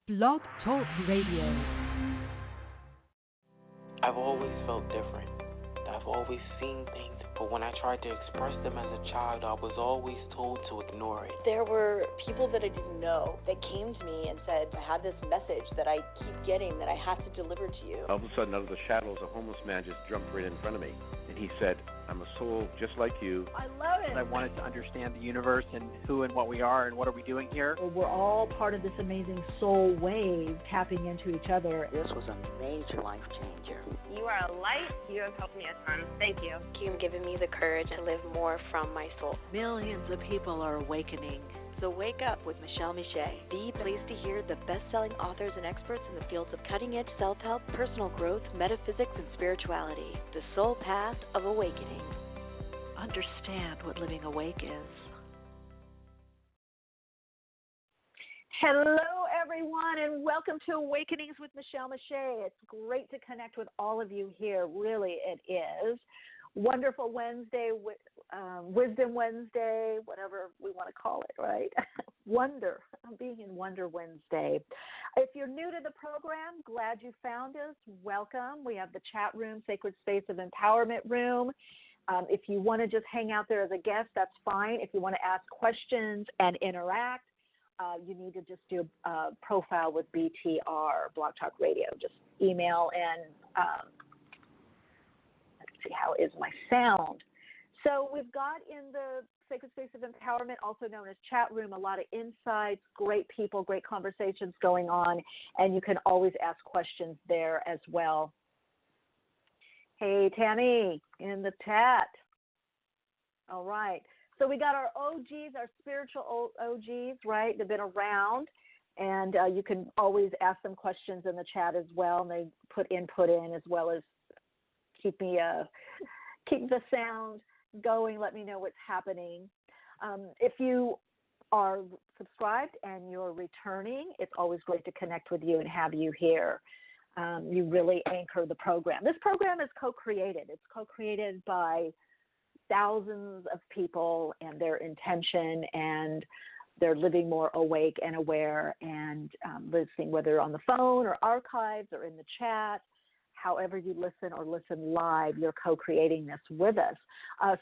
Blog Talk Radio. I've always felt different. I've always seen things, but when I tried to express them as a child, I was always told to ignore it. There were people that I didn't know that came to me and said, I have this message that I keep getting that I have to deliver to you. All of a sudden, out of the shadows, a homeless man just jumped right in front of me. And he said, I'm a soul just like you. I love it. I wanted to understand the universe and who and what we are and what are we doing here. We're all part of this amazing soul wave tapping into each other. This was a major life changer. You are a light. You have helped me a ton. Thank you. You've given me the courage to live more from my soul. Millions of people are awakening. So wake up with Michele Meiche. Be pleased to hear the best-selling authors and experts in the fields of cutting-edge self-help, personal growth, metaphysics, and spirituality. The soul path of awakening. Understand what living awake is. Hello, everyone, and welcome to Awakenings with Michele Meiche. It's great to connect with all of you here. Really, it is. Wonderful Wednesday, Wisdom Wednesday, whatever we want to call it, right? Wonder. I'm being in Wonder Wednesday. If you're new to the program, glad you found us. Welcome. We have the chat room, Sacred Space of Empowerment room. If you want to just hang out there as a guest, that's fine. If you want to ask questions and interact, you need to just do a profile with BTR, Blog Talk Radio. Just email and let's see, how is my sound? So we've got in the Sacred Space of Empowerment, also known as chat room, a lot of insights, great people, great conversations going on, and you can always ask questions there as well. Hey, Tammy, in the chat. All right. So we got our OGs, our spiritual OGs, right? They've been around, and you can always ask them questions in the chat as well, and they put input in as well as keep the sound going, let me know what's happening. If you are subscribed and you're returning, it's always great to connect with you and have you here. You really anchor the program. This program is co-created. It's co-created by thousands of people and their intention, and they're living more awake and aware and listening, whether on the phone or archives or in the chat. However you listen or listen live, you're co-creating this with us.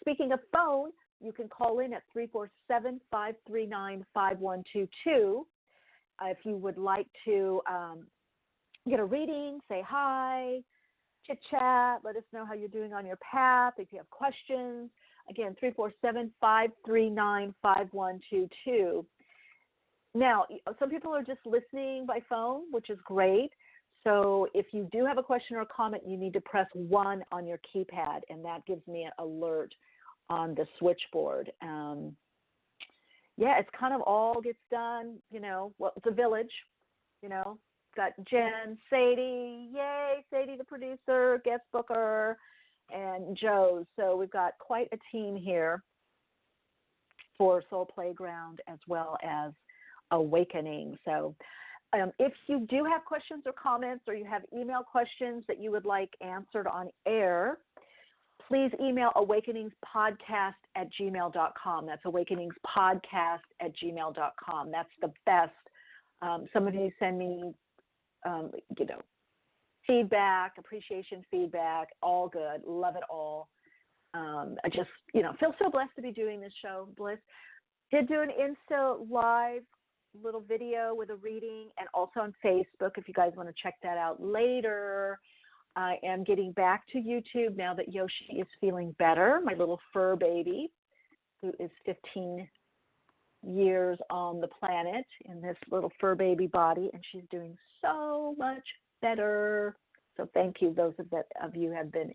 Speaking of phone, you can call in at 347-539-5122 if you would like to get a reading, say hi, chit-chat, let us know how you're doing on your path. If you have questions, again, 347-539-5122. Now, some people are just listening by phone, which is great. So if you do have a question or a comment, you need to press 1 on your keypad, and that gives me an alert on the switchboard. It's kind of all gets done, it's a village, got Jen, Sadie, yay, Sadie the producer, guest booker, and Joe. So we've got quite a team here for Soul Playground as well as Awakening. So if you do have questions or comments, or you have email questions that you would like answered on air, please email awakeningspodcast@gmail.com. That's awakeningspodcast@gmail.com. That's the best. Some of you send me feedback, appreciation feedback, all good. Love it all. I just, feel so blessed to be doing this show. Bliss. Did do an Insta live little video with a reading, and also on Facebook if you guys want to check that out later. I am getting back to YouTube now that Yoshi is feeling better, my little fur baby, who is 15 years on the planet in this little fur baby body, and she's doing so much better. So thank you, those of you who have been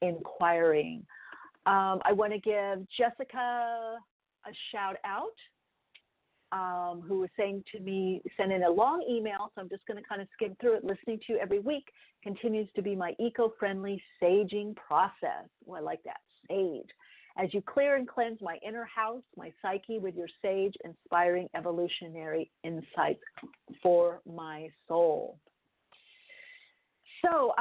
inquiring. I want to give Jessica a shout out, who was saying to me, send in a long email, so I'm just going to kind of skim through it. Listening to you every week continues to be my eco-friendly saging process. Oh, I like that, sage. As you clear and cleanse my inner house, my psyche with your sage-inspiring evolutionary insights for my soul. So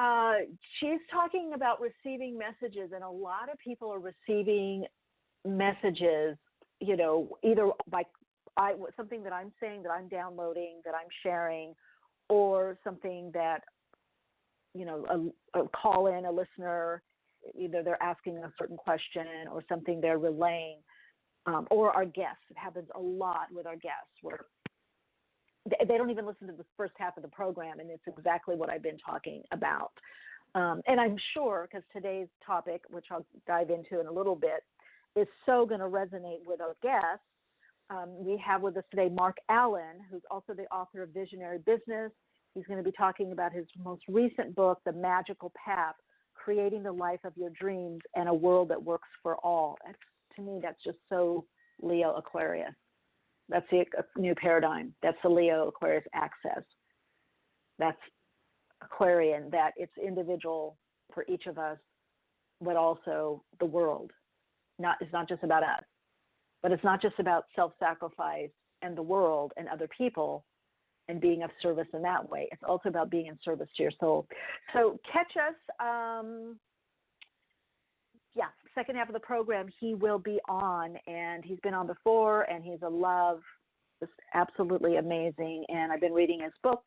she's talking about receiving messages, and a lot of people are receiving messages, either by something that I'm saying, that I'm downloading, that I'm sharing, or something that, a call in, a listener, either they're asking a certain question or something they're relaying, or our guests. It happens a lot with our guests where they don't even listen to the first half of the program, and it's exactly what I've been talking about. And I'm sure, because today's topic, which I'll dive into in a little bit, is so going to resonate with our guests. We have with us today Marc Allen, who's also the author of Visionary Business. He's going to be talking about his most recent book, The Magical Path, Creating the Life of Your Dreams and a World That Works for All. To me, that's just so Leo Aquarius. That's the new paradigm. That's the Leo Aquarius access. That's Aquarian, that it's individual for each of us, but also the world. It's not just about us, but it's not just about self-sacrifice and the world and other people and being of service in that way. It's also about being in service to your soul. So catch us. Second half of the program, he will be on, and he's been on before, and he's a love, just absolutely amazing. And I've been reading his book,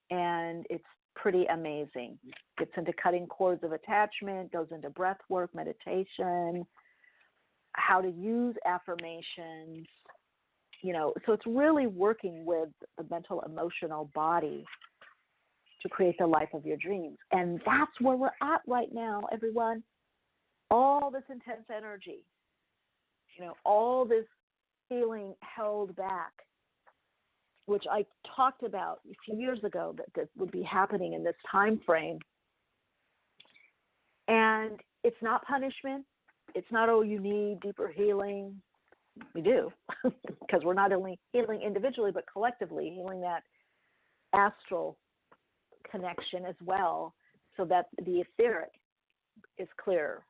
and it's pretty amazing. Gets into cutting cords of attachment, goes into breath work, meditation, how to use affirmations, so it's really working with the mental, emotional body to create the life of your dreams. And that's where we're at right now, everyone. All this intense energy, all this feeling held back, which I talked about a few years ago that would be happening in this time frame. And it's not punishment. It's not, you need deeper healing. We do, because we're not only healing individually, but collectively healing that astral connection as well, so that the etheric is clearer.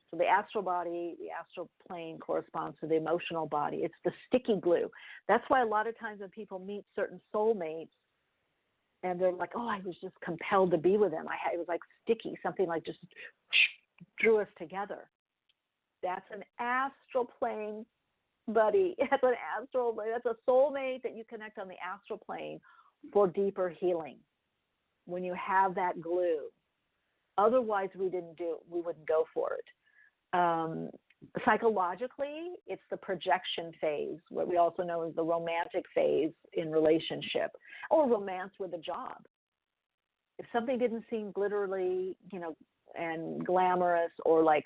So the astral body, the astral plane corresponds to the emotional body. It's the sticky glue. That's why a lot of times when people meet certain soulmates and they're like, I was just compelled to be with them. It was like sticky, something like just drew us together. That's an astral plane buddy. That's a soulmate that you connect on the astral plane for deeper healing when you have that glue. Otherwise, we wouldn't go for it. Psychologically, it's the projection phase, what we also know as the romantic phase in relationship, or romance with a job. If something didn't seem glittery, and glamorous, or like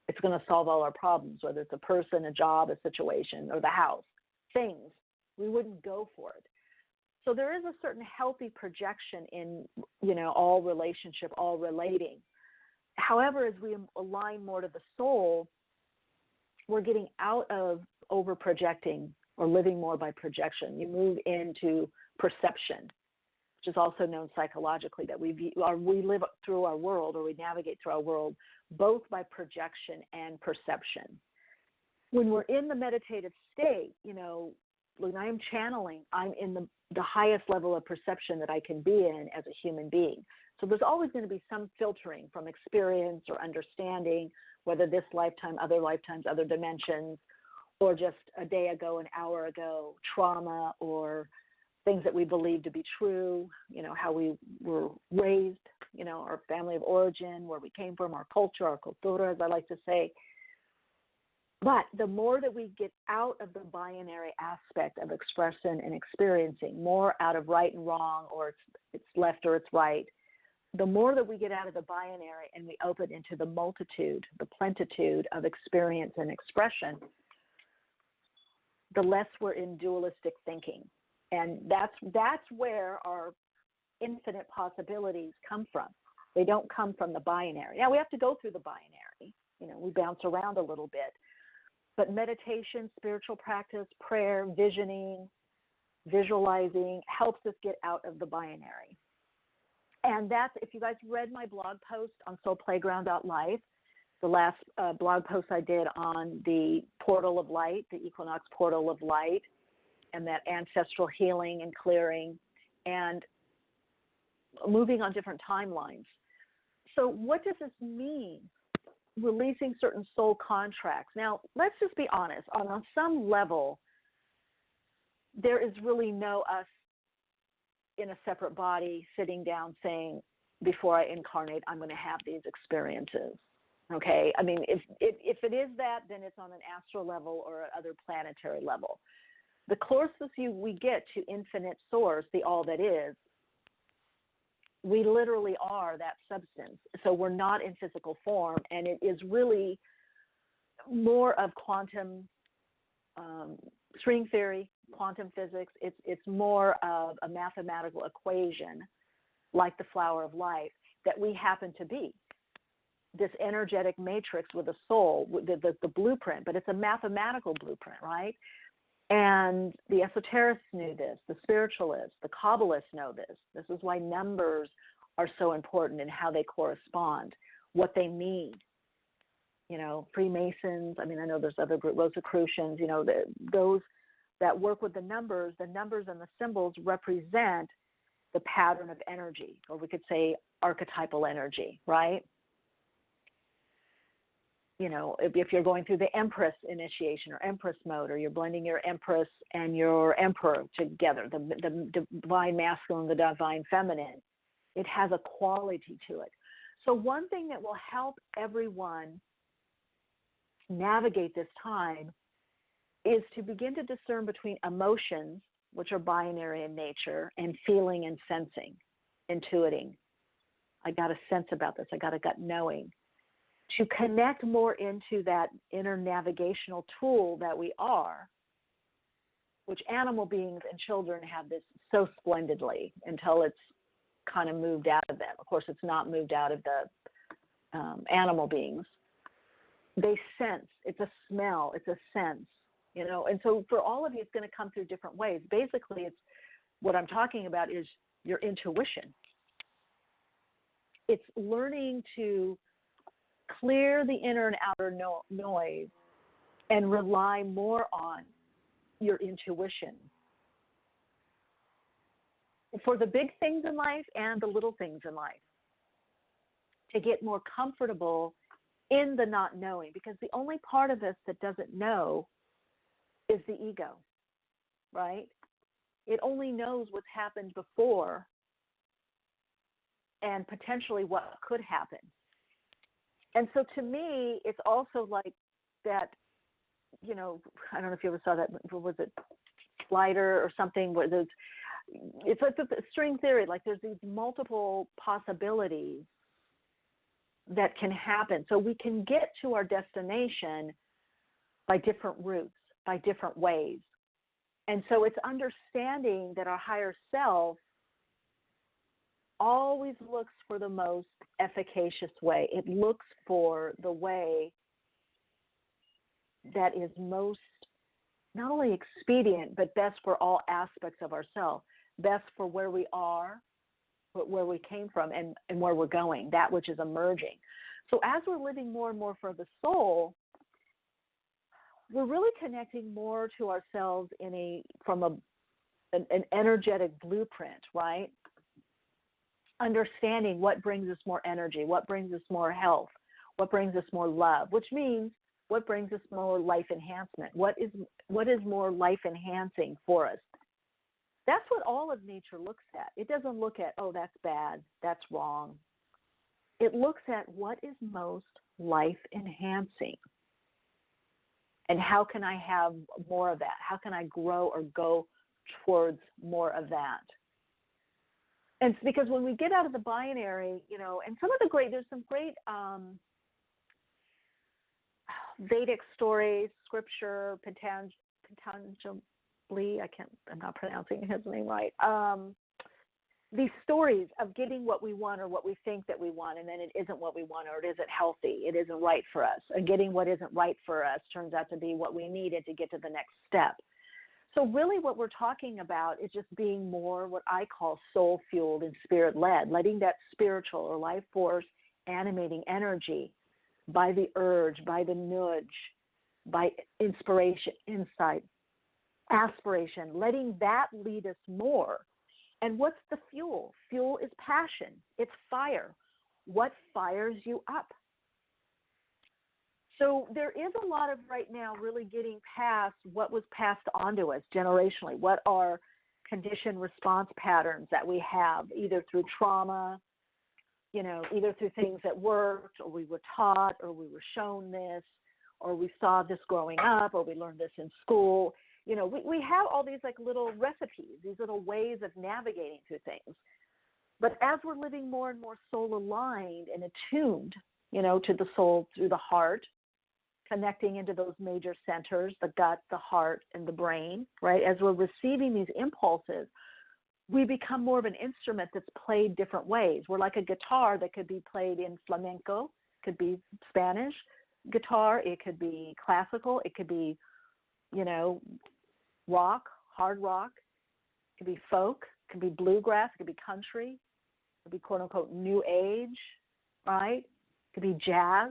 it's going to solve all our problems, whether it's a person, a job, a situation, or the house, things, we wouldn't go for it. So there is a certain healthy projection in, all relationship, all relating. However, as we align more to the soul, we're getting out of over-projecting or living more by projection. You move into perception, which is also known psychologically, that we live through our world, or we navigate through our world both by projection and perception. When we're in the meditative state, when I am channeling, I'm in the highest level of perception that I can be in as a human being. So there's always going to be some filtering from experience or understanding, whether this lifetime, other lifetimes, other dimensions, or just a day ago, an hour ago, trauma, or things that we believe to be true, how we were raised, our family of origin, where we came from, our culture, our cultura, as I like to say. But the more that we get out of the binary aspect of expression and experiencing, more out of right and wrong, or it's left or it's right, the more that we get out of the binary and we open into the multitude, the plenitude of experience and expression, the less we're in dualistic thinking. And that's where our infinite possibilities come from. They don't come from the binary. Now, we have to go through the binary. We bounce around a little bit. But meditation, spiritual practice, prayer, visioning, visualizing helps us get out of the binary. And that's, if you guys read my blog post on soulplayground.life, the last blog post I did on the portal of light, the equinox portal of light, and that ancestral healing and clearing, and moving on different timelines. So what does this mean? Releasing certain soul contracts. Now, let's just be honest. On some level, there is really no us in a separate body sitting down saying, before I incarnate, I'm going to have these experiences. Okay? I mean, if it is that, then it's on an astral level or other planetary level. The closest we get to infinite source, the all that is, we literally are that substance. So we're not in physical form, and it is really more of quantum string theory, quantum physics. It's more of a mathematical equation, like the flower of life, that we happen to be. This energetic matrix with a soul, the blueprint, but it's a mathematical blueprint, right? And the esoterists knew this, the spiritualists, the Kabbalists know this. This is why numbers are so important in how they correspond, what they mean. You know, Freemasons, I mean, I know there's other groups, Rosicrucians, you know, those that work with the numbers and the symbols represent the pattern of energy, or we could say archetypal energy, right? You know, if you're going through the Empress initiation or Empress mode, or you're blending your Empress and your Emperor together, the divine masculine, the divine feminine, it has a quality to it. So one thing that will help everyone navigate this time is to begin to discern between emotions, which are binary in nature, and feeling and sensing, intuiting. I got a sense about this. I got a gut knowing. To connect more into that inner navigational tool that we are, which animal beings and children have this so splendidly until it's kind of moved out of them. Of course, it's not moved out of the animal beings. They sense. It's a smell. It's a sense, you know. And so for all of you, it's going to come through different ways. Basically, it's what I'm talking about is your intuition. It's learning to clear the inner and outer noise and rely more on your intuition for the big things in life and the little things in life, to get more comfortable in the not knowing, because the only part of us that doesn't know is the ego, right? It only knows what's happened before and potentially what could happen. And so to me, it's also like that, you know, I don't know if you ever saw that, was it Slider or something, where it's like the string theory, like there's these multiple possibilities that can happen. So we can get to our destination by different routes, by different ways. And so it's understanding that our higher self always looks for the most efficacious way. It looks for the way that is most not only expedient, but best for all aspects of ourselves, best for where we are, where we came from, and where we're going, that which is emerging. So as we're living more and more for the soul, we're really connecting more to ourselves from an energetic blueprint, right? Understanding what brings us more energy, what brings us more health, what brings us more love, which means what brings us more life enhancement, what is more life enhancing for us. That's what all of nature looks at. It doesn't look at, oh, that's bad, that's wrong. It looks at what is most life enhancing. And how can I have more of that? How can I grow or go towards more of that? And it's because when we get out of the binary, you know, and there's some great Vedic stories, scripture, Patanjali, I'm not pronouncing his name right. These stories of getting what we want or what we think that we want, and then it isn't what we want, or it isn't healthy, it isn't right for us. And getting what isn't right for us turns out to be what we needed to get to the next step. So really what we're talking about is just being more what I call soul-fueled and spirit-led, letting that spiritual or life force animating energy by the urge, by the nudge, by inspiration, insight, aspiration, letting that lead us more. And what's the fuel? Fuel is passion. It's fire. What fires you up? So there is a lot of right now really getting past what was passed on to us generationally, what our conditioned response patterns that we have, either through trauma, either through things that worked, or we were taught, or we were shown this, or we saw this growing up, or we learned this in school. We have all these like little recipes, these little ways of navigating through things. But as we're living more and more soul aligned and attuned, to the soul through the heart, connecting into those major centers, the gut, the heart, and the brain, right? As we're receiving these impulses, we become more of an instrument that's played different ways. We're like a guitar that could be played in flamenco, could be Spanish guitar, it could be classical, it could be, rock, hard rock, it could be folk, it could be bluegrass, it could be country, it could be quote unquote new age, right? It could be jazz.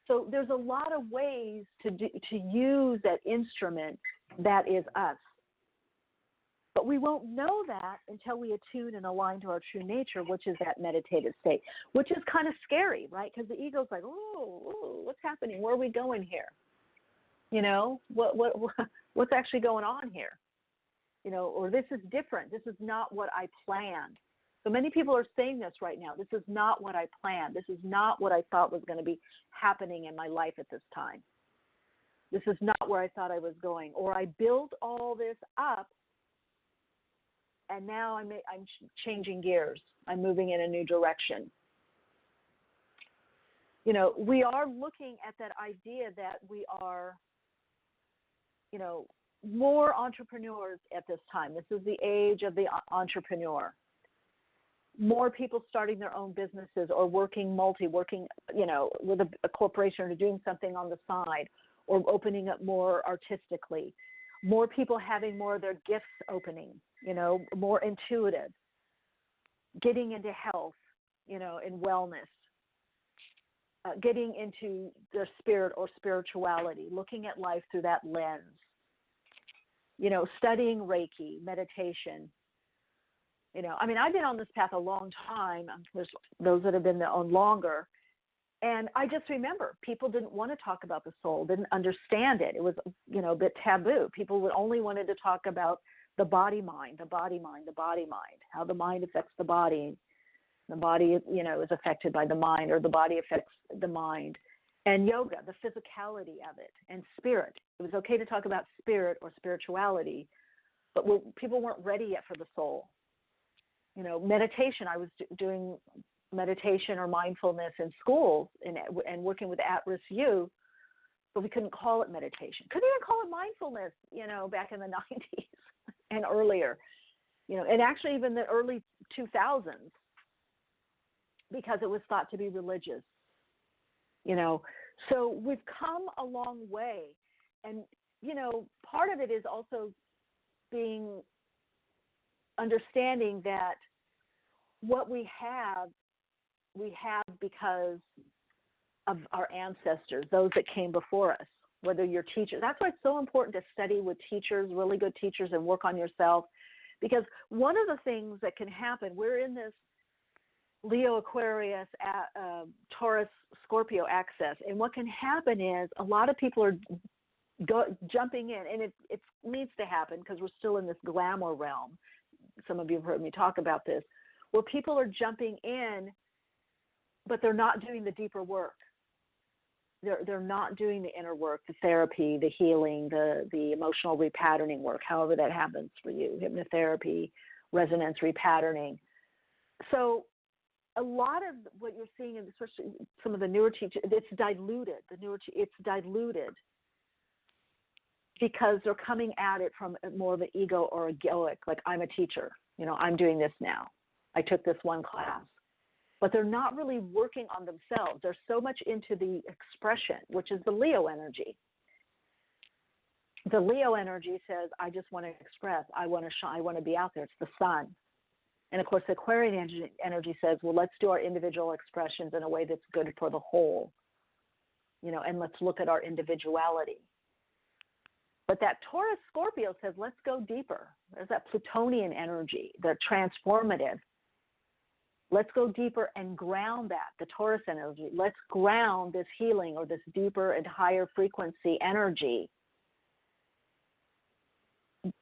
So there's a lot of ways to use that instrument that is us. But we won't know that until we attune and align to our true nature, which is that meditative state, which is kind of scary, right? Because the ego's like, oh, what's happening? Where are we going here? What's actually going on here? Or this is different. This is not what I planned. So many people are saying this right now. This is not what I planned. This is not what I thought was going to be happening in my life at this time. This is not where I thought I was going. Or I built all this up, and now I'm changing gears. I'm moving in a new direction. We are looking at that idea that we are, more entrepreneurs at this time. This is the age of the entrepreneur. More people starting their own businesses or working with a corporation or doing something on the side or opening up more artistically. More people having more of their gifts opening, more intuitive, getting into health, and wellness, getting into their spirit or spirituality, looking at life through that lens, studying Reiki, meditation. I've been on this path a long time. There's those that have been on longer. And I just remember people didn't want to talk about the soul, didn't understand it. It was, a bit taboo. People would only wanted to talk about the body mind, how the mind affects the body. The body, is affected by the mind, or the body affects the mind. And yoga, the physicality of it, and spirit. It was okay to talk about spirit or spirituality, but people weren't ready yet for the soul. Meditation, I was doing meditation or mindfulness in schools and working with at-risk youth, but we couldn't call it meditation. Couldn't even call it mindfulness, back in the 90s and earlier, and actually even the early 2000s, because it was thought to be religious, So we've come a long way. And, part of it is also understanding that what we have because of our ancestors, those that came before us, whether you're teachers. That's why it's so important to study with teachers, really good teachers, and work on yourself. Because one of the things that can happen, we're in this Leo, Aquarius, Taurus, Scorpio axis. And what can happen is a lot of people are jumping in, and it needs to happen because we're still in this glamour realm. Some of you have heard me talk about this, where people are jumping in, but they're not doing the deeper work. They're not doing the inner work, the therapy, the healing, the emotional repatterning work, however that happens for you, hypnotherapy, resonance repatterning. So a lot of what you're seeing, especially some of the newer teachers, it's diluted. It's diluted because they're coming at it from more of an ego or egoic, like I'm a teacher, I'm doing this now. I took this one class. But they're not really working on themselves. They're so much into the expression, which is the Leo energy. The Leo energy says, I just want to express. I want to shine. I want to be out there. It's the sun. And, of course, the Aquarian energy says, well, let's do our individual expressions in a way that's good for the whole, and let's look at our individuality. But that Taurus Scorpio says, let's go deeper. There's that Plutonian energy, the transformative. Let's go deeper and ground that, the Taurus energy. Let's ground this healing or this deeper and higher frequency energy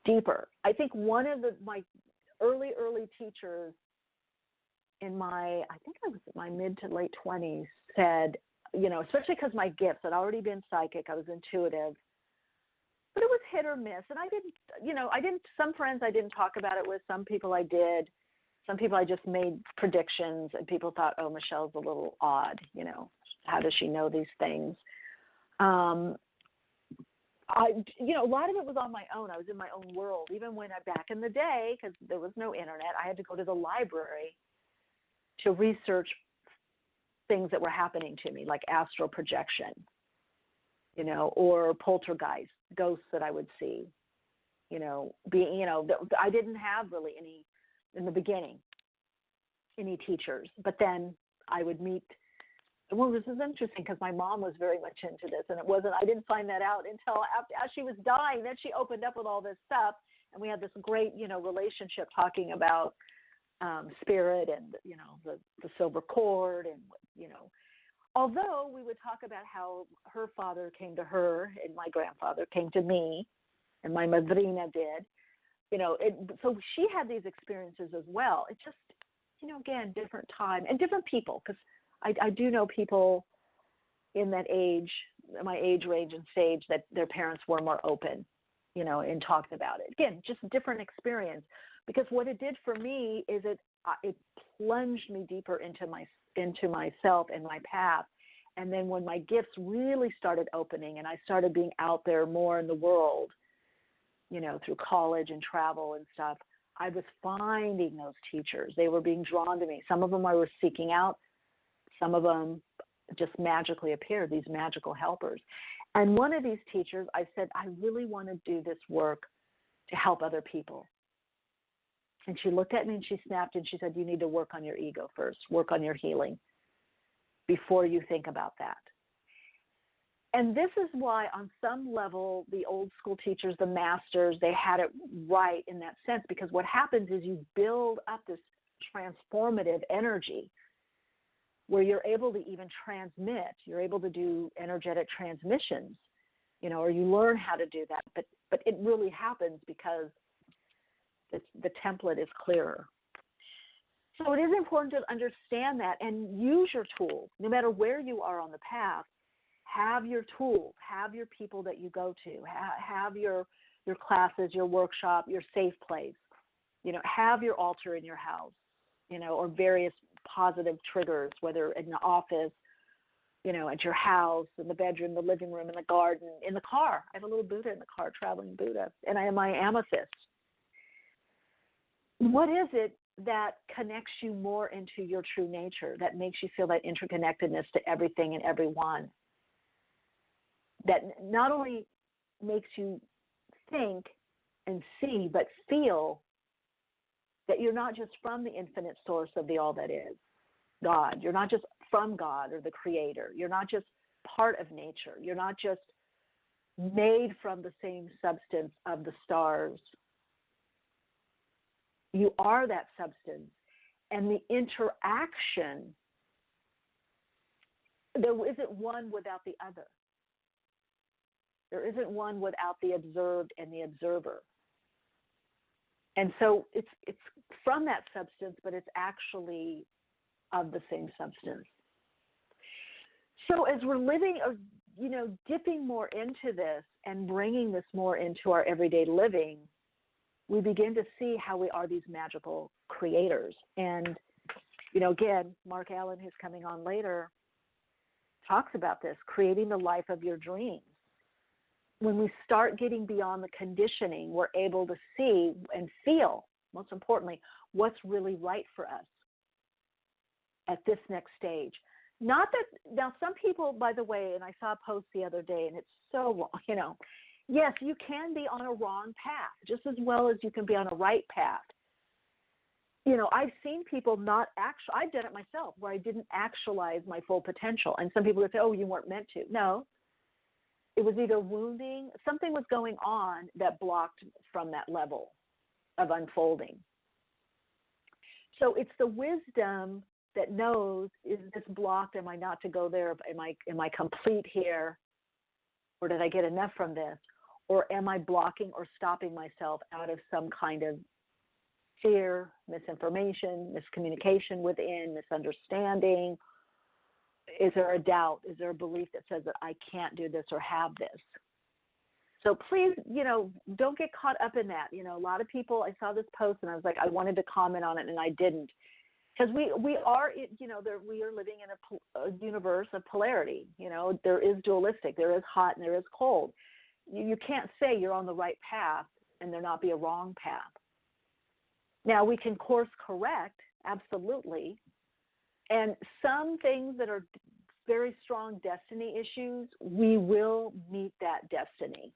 deeper. I think one of my early teachers in I think I was in my mid to late 20s, said, especially because my gifts had already been psychic, I was intuitive, but it was hit or miss. And some friends I didn't talk about it with, some people I did. Some people I just made predictions, and people thought, oh, Michelle's a little odd, how does she know these things? A lot of it was on my own. I was in my own world. Even when back in the day, because there was no internet, I had to go to the library to research things that were happening to me, like astral projection, or poltergeist, ghosts that I would see, I didn't have really any, in the beginning, any teachers, but then I would meet. Well, this is interesting because my mom was very much into this, and I didn't find that out until as she was dying. Then she opened up with all this stuff, and we had this great, relationship talking about spirit and, the silver cord, and, although we would talk about how her father came to her and my grandfather came to me and my madrina did, so she had these experiences as well. It just, again, different time and different people, because I do know people in that age, my age range and stage, that their parents were more open, and talked about it. Again, just different experience, because what it did for me is it plunged me deeper into myself and my path. And then when my gifts really started opening and I started being out there more in the world, through college and travel and stuff, I was finding those teachers. They were being drawn to me. Some of them I was seeking out. Some of them just magically appeared, these magical helpers. And one of these teachers, I said, I really want to do this work to help other people. And she looked at me and she snapped and she said, you need to work on your ego first, work on your healing before you think about that. And this is why on some level, the old school teachers, the masters, they had it right in that sense, because what happens is you build up this transformative energy where you're able to even transmit, you're able to do energetic transmissions, or you learn how to do that. But it really happens because the template is clearer. So it is important to understand that and use your tools, no matter where you are on the path. Have your tools, have your people that you go to, have your classes, your workshop, your safe place. Have your altar in your house, or various positive triggers, whether in the office, at your house, in the bedroom, the living room, in the garden, in the car. I have a little Buddha in the car, traveling Buddha, and I have my amethyst. What is it that connects you more into your true nature, that makes you feel that interconnectedness to everything and everyone? That not only makes you think and see, but feel that you're not just from the infinite source of the all that is, God. You're not just from God or the Creator. You're not just part of nature. You're not just made from the same substance of the stars. You are that substance. And the interaction, there isn't one without the other. There isn't one without the observed and the observer. And so it's from that substance, but it's actually of the same substance. So as we're living, dipping more into this and bringing this more into our everyday living, we begin to see how we are these magical creators. And, again, Marc Allen, who's coming on later, talks about this, creating the life of your dreams. When we start getting beyond the conditioning, we're able to see and feel, most importantly, what's really right for us at this next stage. Not that, now some people, by the way, and I saw a post the other day, and it's so wrong, yes, you can be on a wrong path just as well as you can be on a right path. I've seen people I've done it myself, where I didn't actualize my full potential. And some people would say, oh, you weren't meant to. No. It was either wounding, something was going on that blocked from that level of unfolding. So it's the wisdom that knows, is this blocked? Am I not to go there? Am I complete here? Or did I get enough from this? Or am I blocking or stopping myself out of some kind of fear, misinformation, miscommunication within, misunderstanding? Is there a doubt? Is there a belief that says that I can't do this or have this? So please, don't get caught up in that. A lot of people, I saw this post and I was like, I wanted to comment on it and I didn't. Because we are living in a universe of polarity. There is dualistic, there is hot and there is cold. You can't say you're on the right path and there not be a wrong path. Now, we can course correct, absolutely. And some things that are very strong destiny issues, we will meet that destiny.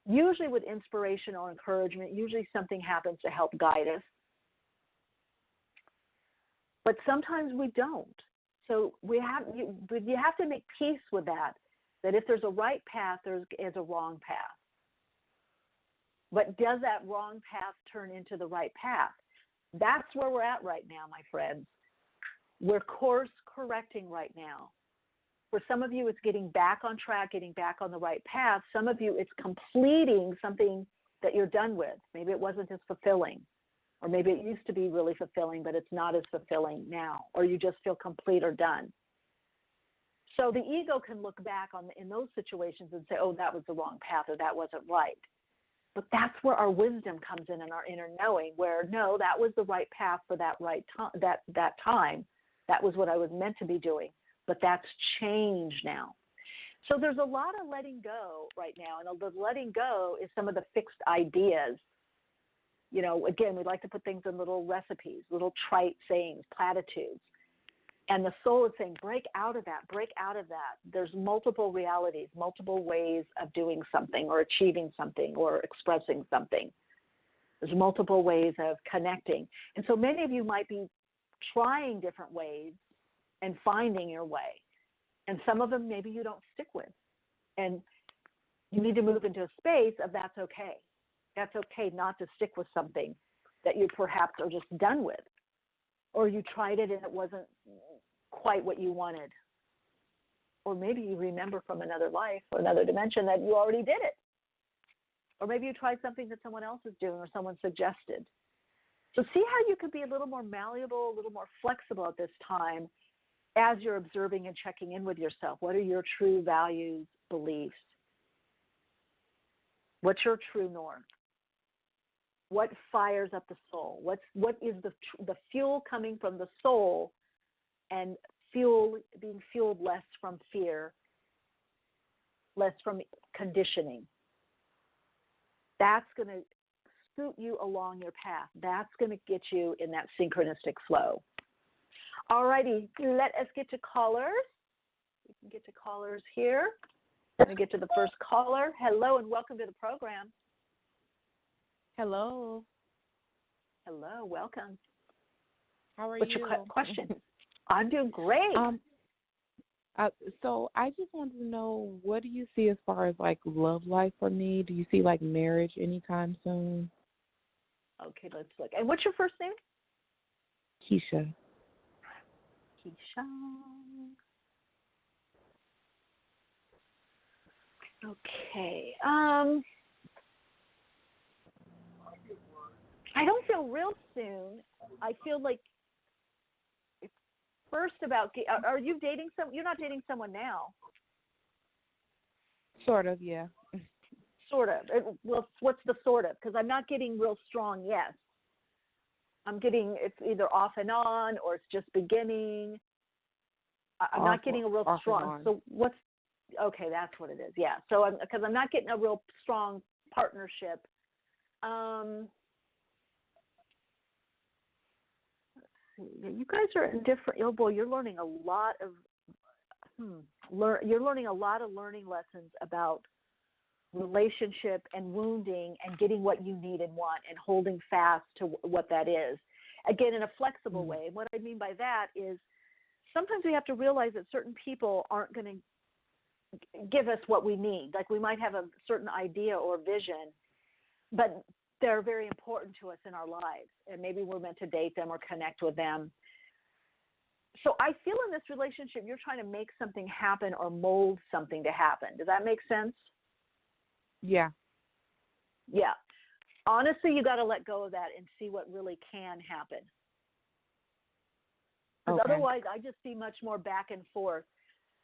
Usually with inspiration or encouragement, usually something happens to help guide us. But sometimes we don't. So you have to make peace with that if there's a right path, there is a wrong path. But does that wrong path turn into the right path? That's where we're at right now, my friends. We're course correcting right now. For some of you, it's getting back on track, getting back on the right path. Some of you, it's completing something that you're done with. Maybe it wasn't as fulfilling, or maybe it used to be really fulfilling, but it's not as fulfilling now, or you just feel complete or done. So the ego can look back in those situations and say, oh, that was the wrong path, or that wasn't right. But that's where our wisdom comes in and our inner knowing, where no, that was the right path for that right time, that time. That was what I was meant to be doing. But that's changed now. So there's a lot of letting go right now. And the letting go is some of the fixed ideas. Again, we like to put things in little recipes, little trite sayings, platitudes. And the soul is saying, break out of that, break out of that. There's multiple realities, multiple ways of doing something or achieving something or expressing something. There's multiple ways of connecting. And so many of you might be trying different ways and finding your way. And some of them maybe you don't stick with. And you need to move into a space of that's okay. That's okay not to stick with something that you perhaps are just done with. Or you tried it and it wasn't quite what you wanted. Or maybe you remember from another life or another dimension that you already did it. Or maybe you tried something that someone else is doing or someone suggested. So see how you could be a little more malleable, a little more flexible at this time as you're observing and checking in with yourself. What are your true values, beliefs? What's your true north? What fires up the soul? What is the fuel coming from the soul and being fueled less from fear, less from conditioning? That's going to scoot you along your path. That's going to get you in that synchronistic flow. All righty, let us get to callers. We can get to callers here. Let me get to the first caller. Hello and welcome to the program. Hello. Hello, welcome. How are you? What's your question? I'm doing great. So I just wanted to know, what do you see as far as like love life for me? Do you see like marriage anytime soon? Okay, let's look. And what's your first name? Keisha. Keisha. Okay. I don't feel real soon. I feel like it's first about. Are you dating You're not dating someone now. Sort of, yeah. Sort of. Well, what's the sort of? Because I'm not getting real strong yes. I'm getting it's either off and on or it's just beginning. I'm not getting a real strong. So what's okay? That's what it is. Yeah. So because I'm not getting a real strong partnership. You guys are in different. Oh boy, you're learning a lot of. You're learning a lot of learning lessons about relationship and wounding and getting what you need and want and holding fast to what that is. Again, in a flexible way. And what I mean by that is sometimes we have to realize that certain people aren't going to give us what we need. Like we might have a certain idea or vision, but they're very important to us in our lives. And maybe we're meant to date them or connect with them. So I feel in this relationship, you're trying to make something happen or mold something to happen. Does that make sense? Yeah. Yeah. Honestly, you got to let go of that and see what really can happen. Because otherwise, I just see much more back and forth.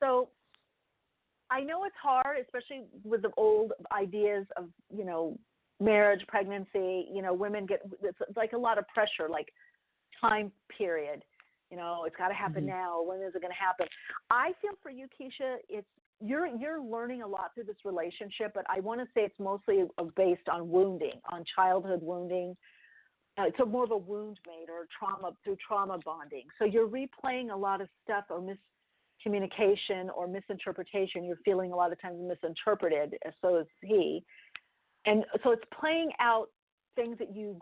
So I know it's hard, especially with the old ideas of, marriage, pregnancy. Women it's like a lot of pressure, like time period. It's got to happen now. When is it going to happen? I feel for you, Keisha, you're learning a lot through this relationship, but I want to say it's mostly based on wounding, on childhood wounding. It's more of a wound made or trauma bonding. So you're replaying a lot of stuff or miscommunication or misinterpretation. You're feeling a lot of times misinterpreted, so is he. And so it's playing out things that you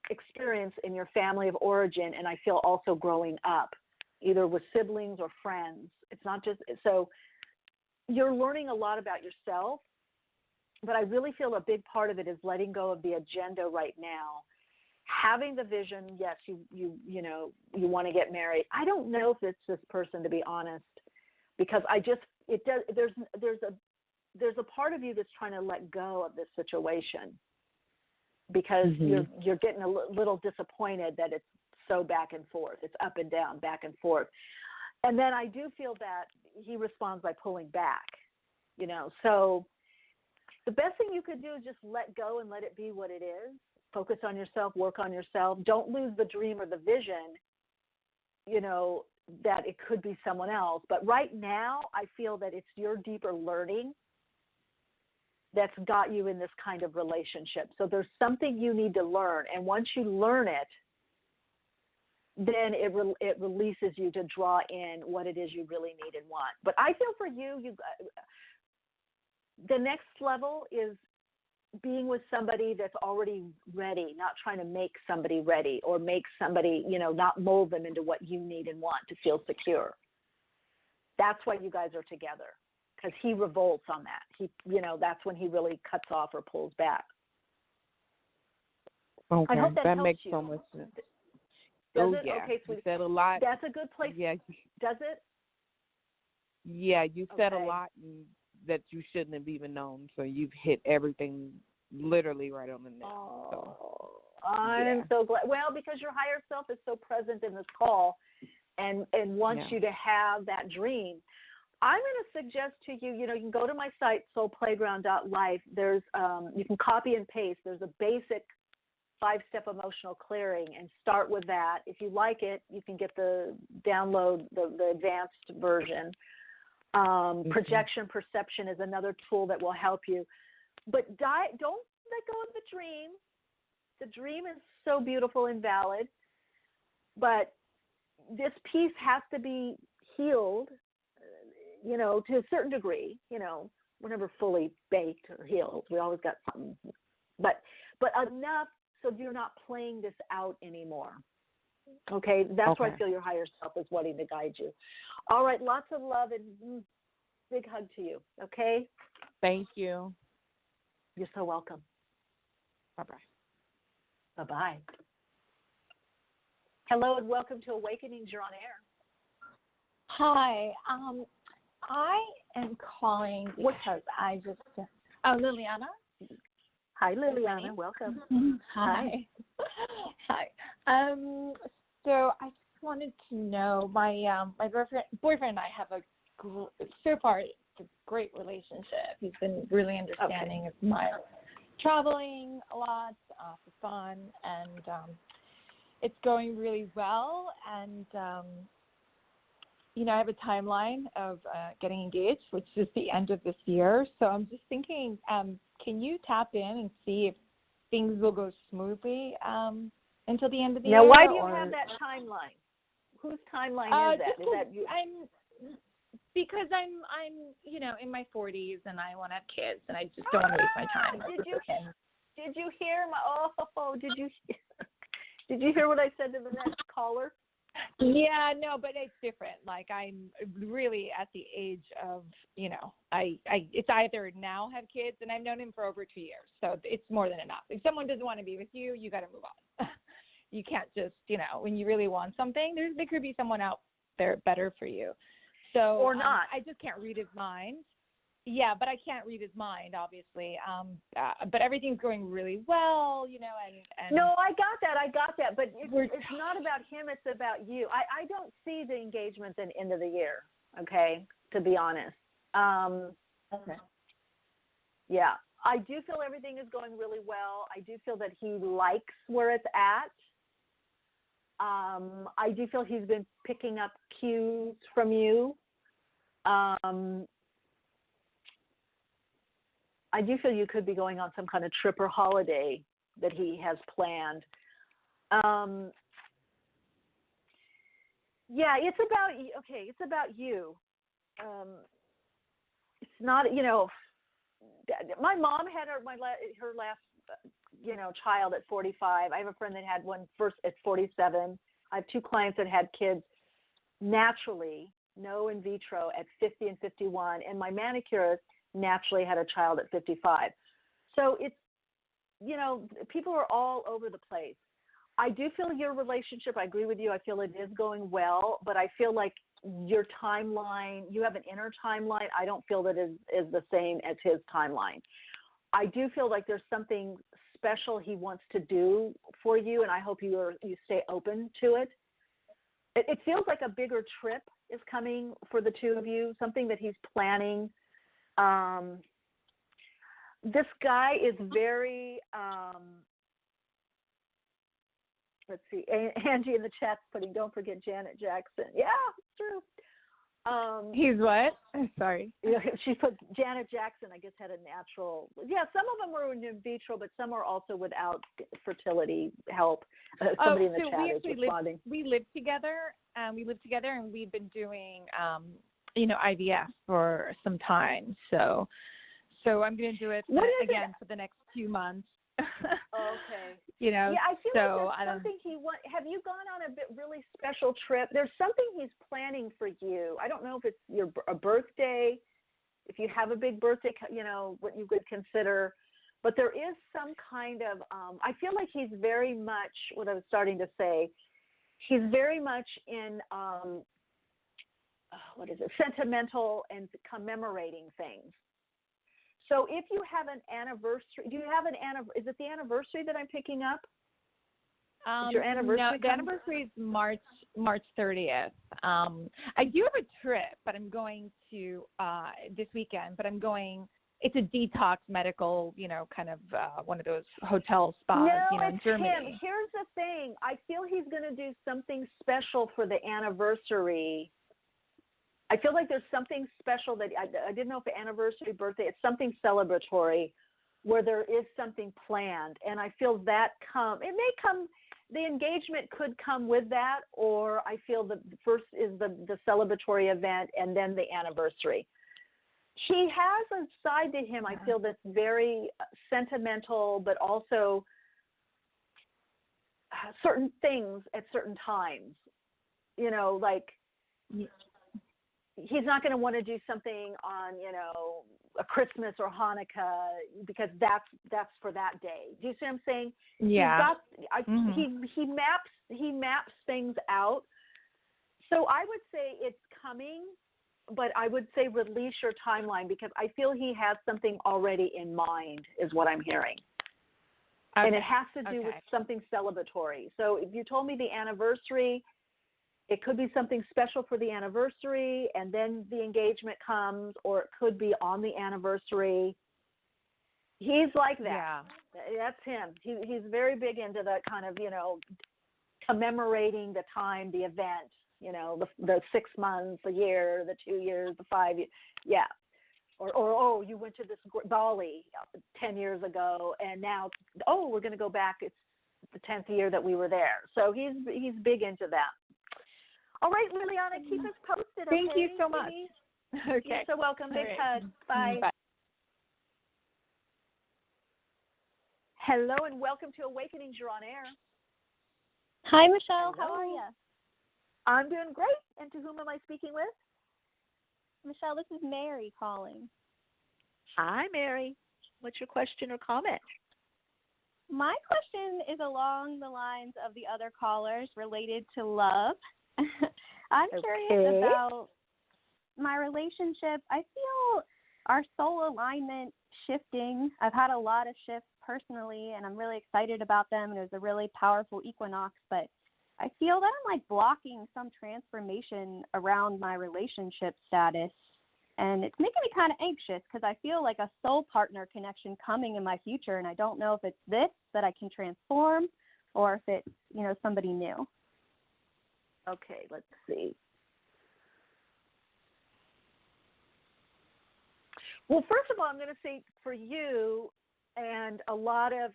experience in your family of origin, and I feel also growing up, either with siblings or friends. It's not just – so you're learning a lot about yourself, but I really feel a big part of it is letting go of the agenda right now. Having the vision, yes, you want to get married. I don't know if it's this person, to be honest, because there's a part of you that's trying to let go of this situation because you're getting a little disappointed that it's so back and forth. It's up and down, back and forth. And then I do feel that he responds by pulling back, So the best thing you could do is just let go and let it be what it is. Focus on yourself, work on yourself. Don't lose the dream or the vision, that it could be someone else. But right now, I feel that it's your deeper learning that's got you in this kind of relationship. So there's something you need to learn. And once you learn it, then it releases you to draw in what it is you really need and want. But I feel for you, the next level is being with somebody that's already ready, not trying to make somebody ready or make somebody, not mold them into what you need and want to feel secure. That's why you guys are together, because he revolts on that. That's when he really cuts off or pulls back. Okay, I hope that makes you. so much sense. Does it? Yeah. Okay, sweetie. You said a lot. That's a good place. Yeah. Does it? Yeah, you said a lot that you shouldn't have even known. So you've hit everything literally right on the nail. I'm so glad. Well, because your higher self is so present in this call and wants you to have that dream. I'm going to suggest to you, you can go to my site, soulplayground.life. There's, you can copy and paste. There's a basic 5-step emotional clearing and start with that. If you like it, you can get download the advanced version. Projection perception is another tool that will help you. But don't let go of the dream. The dream is so beautiful and valid, but this piece has to be healed, to a certain degree. We're never fully baked or healed. We always got something, but enough so you're not playing this out anymore. Okay, that's where I feel your higher self is wanting to guide you. All right, lots of love and big hug to you. Okay. Thank you. You're so welcome. Bye-bye. Bye-bye. Hello and welcome to Awakenings. You're on air. Hi. I am calling because I just Liliana. Hi, Liliana. Welcome. Hi. Hi. So I just wanted to know, my boyfriend and I have so far it's a great relationship. He's been really understanding of my traveling a lot for fun, and it's going really well. And I have a timeline of getting engaged, which is the end of this year. So I'm just thinking, can you tap in and see if things will go smoothly until the end of the year? Now, why do you have that timeline? Whose timeline is that? Is that you? Because I'm in my 40s and I want to have kids and I just don't want to waste my time. Did you hear Did you hear what I said to the next caller? Yeah, no, but it's different. Like, I'm really at the age of, it's either now have kids, and I've known him for over 2 years, so it's more than enough. If someone doesn't want to be with you, you got to move on. You can't just, when you really want something, there could be someone out there better for you. So or not. I just can't read his mind. yeah, but I can't read his mind, obviously. But everything's going really well, and No, I got that. But it's not about him. It's about you. I don't see the engagements in end of the year. Okay, to be honest. Okay. Yeah, I do feel everything is going really well. I do feel that he likes where it's at. I do feel he's been picking up cues from you. I do feel you could be going on some kind of trip or holiday that he has planned. Yeah, it's about you. It's not, my mom had her last, child at 45. I have a friend that had one first at 47. I have two clients that had kids naturally, no in vitro, at 50 and 51. And my manicurist naturally had a child at 55. So it's, people are all over the place. I do feel your relationship, I agree with you, I feel it is going well, but I feel like your timeline, you have an inner timeline, I don't feel that is the same as his timeline. I do feel like there's something special he wants to do for you, and I hope you stay open to it. It feels like a bigger trip is coming for the two of you, something that he's planning. This guy is very, let's see, Angie in the chat's putting, don't forget Janet Jackson. Yeah, it's true. He's what? Sorry. She put Janet Jackson, I guess, had a natural. Yeah, some of them were in vitro, but some are also without fertility help. Somebody in the chat is responding. We live together, and we've been doing, IVF for some time. So I'm going to do it again for the next few months. Okay. Yeah, I feel like there's something he wants. Have you gone on a really special trip? There's something he's planning for you. I don't know if it's a birthday, if you have a big birthday, what you could consider. But there is some kind of, I feel like he's very much, what I was starting to say, he's very much in, sentimental and commemorating things. So if you have an anniversary, is it the anniversary that I'm picking up? Is your anniversary? No, the anniversary is March 30th. I do have a trip, but I'm going to this weekend. But I'm going. It's a detox medical, kind of one of those hotel spas, in Germany. Him. Here's the thing. I feel he's going to do something special for the anniversary. I feel like there's something special that I didn't know if anniversary, birthday, it's something celebratory where there is something planned. And I feel that the engagement could come with that, or I feel the first is the celebratory event and then the anniversary. He has a side to him, I feel, that's very sentimental, but also certain things at certain times, like he's not going to want to do something on, a Christmas or Hanukkah because that's for that day. Do you see what I'm saying? Yeah. He maps things out. So I would say it's coming, but I would say release your timeline because I feel he has something already in mind is what I'm hearing. Okay. And it has to do with something celebratory. So if you told me the anniversary, it could be something special for the anniversary, and then the engagement comes, or it could be on the anniversary. He's like that. Yeah. That's him. He's very big into that kind of, commemorating the time, the event, the 6 months, the year, the 2 years, the 5 years. Yeah. Or you went to this Bali 10 years ago, and now, we're going to go back. It's the 10th year that we were there. So he's big into that. All right, Liliana, keep us posted. Thank you so much. Okay. You're so welcome. Big hug. Bye. Bye. Hello and welcome to Awakenings. You're on air. Hi, Michelle. Hello. How are you? I'm doing great. And to whom am I speaking with? Michelle, this is Mary calling. Hi, Mary. What's your question or comment? My question is along the lines of the other callers related to love. I'm curious about my relationship. I feel our soul alignment shifting. I've had a lot of shifts personally, and I'm really excited about them. And it was a really powerful equinox, but I feel that I'm like blocking some transformation around my relationship status. And it's making me kind of anxious because I feel like a soul partner connection coming in my future. And I don't know if it's this that I can transform or if it's, you know, somebody new. Okay, let's see. Well, first of all, I'm going to say for you and a lot of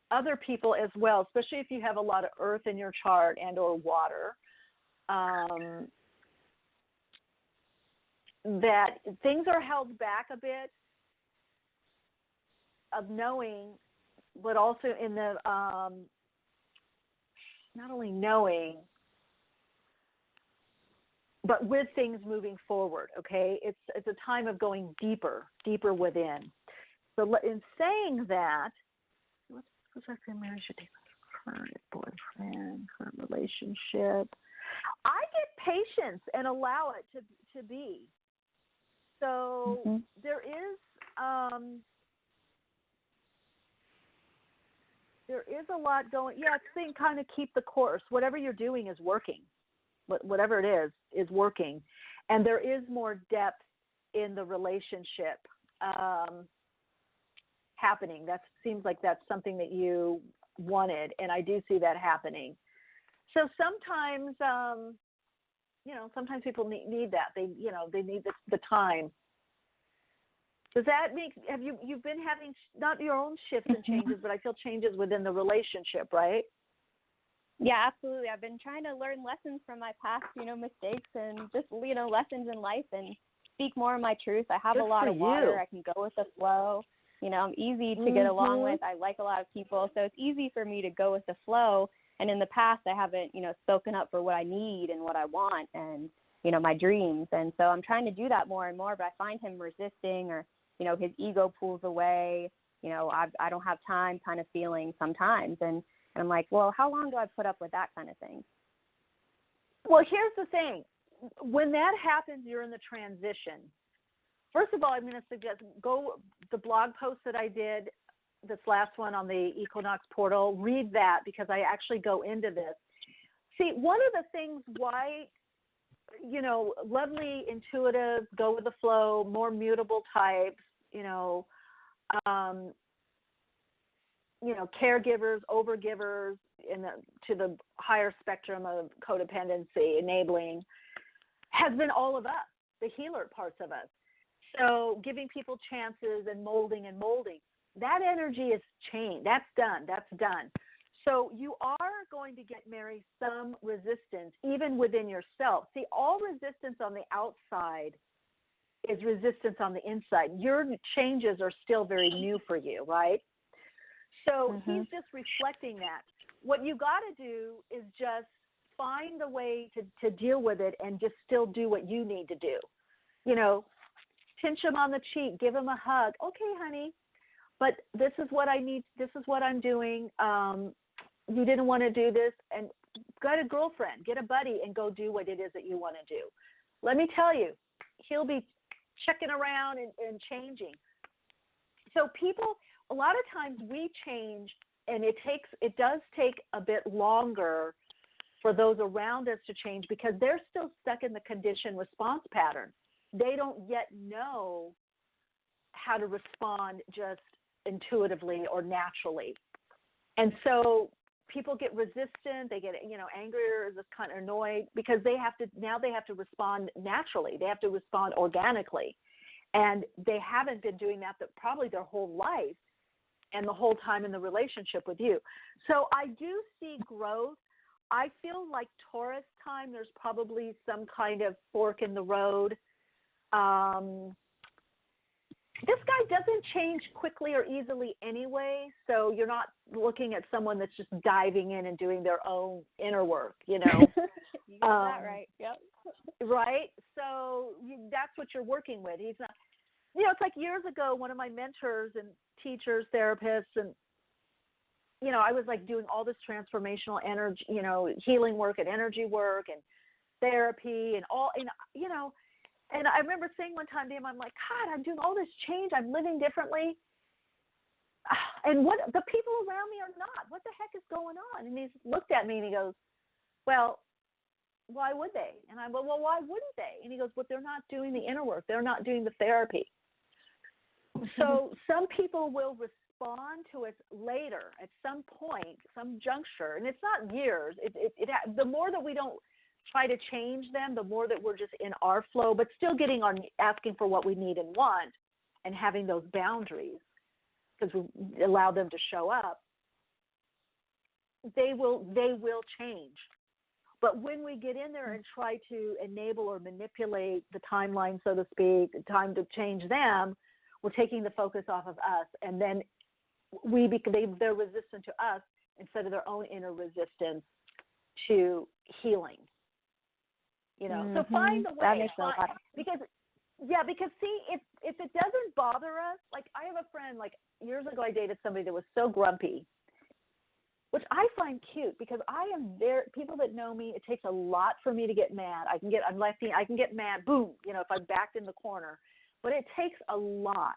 other people as well, especially if you have a lot of earth in your chart and or water, that things are held back a bit of knowing, but also in the not only knowing, but with things moving forward, okay? It's a time of going deeper within. So in saying that, what's our marriage? Current boyfriend, current relationship. I get patience and allow it to be. So there is a lot going. Yeah, it's kind of keep the course. Whatever you're doing is working. Whatever it is working. And there is more depth in the relationship happening. That seems like that's something that you wanted, and I do see that happening. So sometimes, sometimes people need that. They need the time. Does that make? You've been having not your own shifts and changes, but I feel changes within the relationship, right? Yeah, absolutely. I've been trying to learn lessons from my past, mistakes and just, lessons in life and speak more of my truth. I have a lot of water. I can go with the flow. I'm easy to get along with. I like a lot of people. So it's easy for me to go with the flow. And in the past, I haven't, spoken up for what I need and what I want and, my dreams. And so I'm trying to do that more and more, but I find him resisting or, his ego pulls away. I don't have time kind of feeling sometimes. And I'm like, well, how long do I put up with that kind of thing? Well, here's the thing. When that happens, you're in the transition. First of all, I'm going to suggest the blog post that I did, this last one on the Equinox portal, read that because I actually go into this. See, one of the things why, lovely, intuitive, go with the flow, more mutable types, caregivers, overgivers to the higher spectrum of codependency, enabling, has been all of us, the healer parts of us. So giving people chances and molding, that energy is changed. That's done. So you are going to get, Mary, some resistance, even within yourself. See, all resistance on the outside is resistance on the inside. Your changes are still very new for you, right? So he's just reflecting that. What you got to do is just find the way to deal with it and just still do what you need to do. Pinch him on the cheek, give him a hug. Okay, honey, but this is what I need. This is what I'm doing. You didn't want to do this, and get a girlfriend, get a buddy, and go do what it is that you want to do. Let me tell you, he'll be checking around and changing. So people, a lot of times we change, and it does take a bit longer for those around us to change because they're still stuck in the conditioned response pattern. They don't yet know how to respond just intuitively or naturally. And so people get resistant, they get, angry or just kind of annoyed because they have to respond naturally. They have to respond organically. And they haven't been doing that probably their whole life and the whole time in the relationship with you. So I do see growth. I feel like Taurus time, there's probably some kind of fork in the road. This guy doesn't change quickly or easily anyway, so you're not looking at someone that's just diving in and doing their own inner work, You got that right, yep. Right? So that's what you're working with. He's not, it's like years ago, one of my mentors and teachers, therapists, and, I was like doing all this transformational energy, healing work and energy work and therapy and all, And I remember saying one time to him, I'm like, God, I'm doing all this change. I'm living differently. And what the people around me are not. What the heck is going on? And he looked at me and he goes, well, why would they? And I went, well, why wouldn't they? And he goes, well, they're not doing the inner work. They're not doing the therapy. So some people will respond to it later at some point, some juncture. And it's not years. The more that we don't try to change them, the more that we're just in our flow, but still asking for what we need and want and having those boundaries, because we allow them to show up, they will change. But when we get in there and try to enable or manipulate the timeline, so to speak, the time to change them, we're taking the focus off of us, and then they're resistant to us instead of their own inner resistance to healing. So find the way. That makes a lot. Because see, if it doesn't bother us, like I have a friend, like years ago I dated somebody that was so grumpy, which I find cute because I am there. People that know me, it takes a lot for me to get mad. I can get mad, boom, if I'm backed in the corner, but it takes a lot.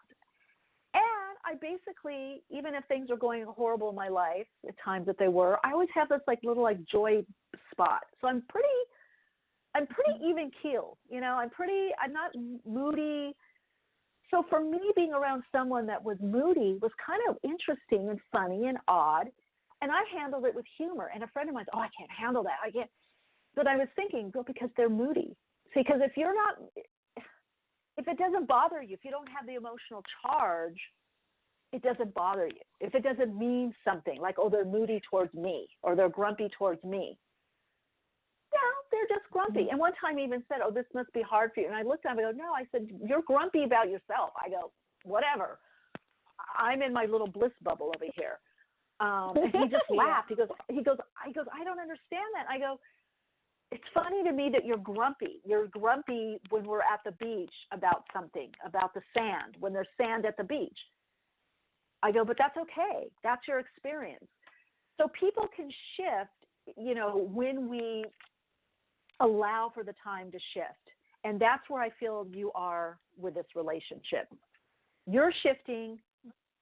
And I basically, even if things are going horrible in my life, at times that they were, I always have this little joy spot. So I'm pretty even keeled, I'm not moody. So for me, being around someone that was moody was kind of interesting and funny and odd. And I handled it with humor. And a friend of mine said, oh, I can't handle that. I can't. But I was thinking, well, because they're moody. See, because if it doesn't bother you, if you don't have the emotional charge, it doesn't bother you. If it doesn't mean something, like, oh, they're moody towards me or they're grumpy towards me. Yeah, they're just grumpy. And one time he even said, oh, this must be hard for you. And I looked at him and I go, no. I said, you're grumpy about yourself. I go, whatever. I'm in my little bliss bubble over here. And he just laughed. He goes, I don't understand that. I go, it's funny to me that you're grumpy. You're grumpy when we're at the beach about something, about the sand, when there's sand at the beach. I go, but that's okay. That's your experience. So people can shift, when we allow for the time to shift. And that's where I feel you are with this relationship. You're shifting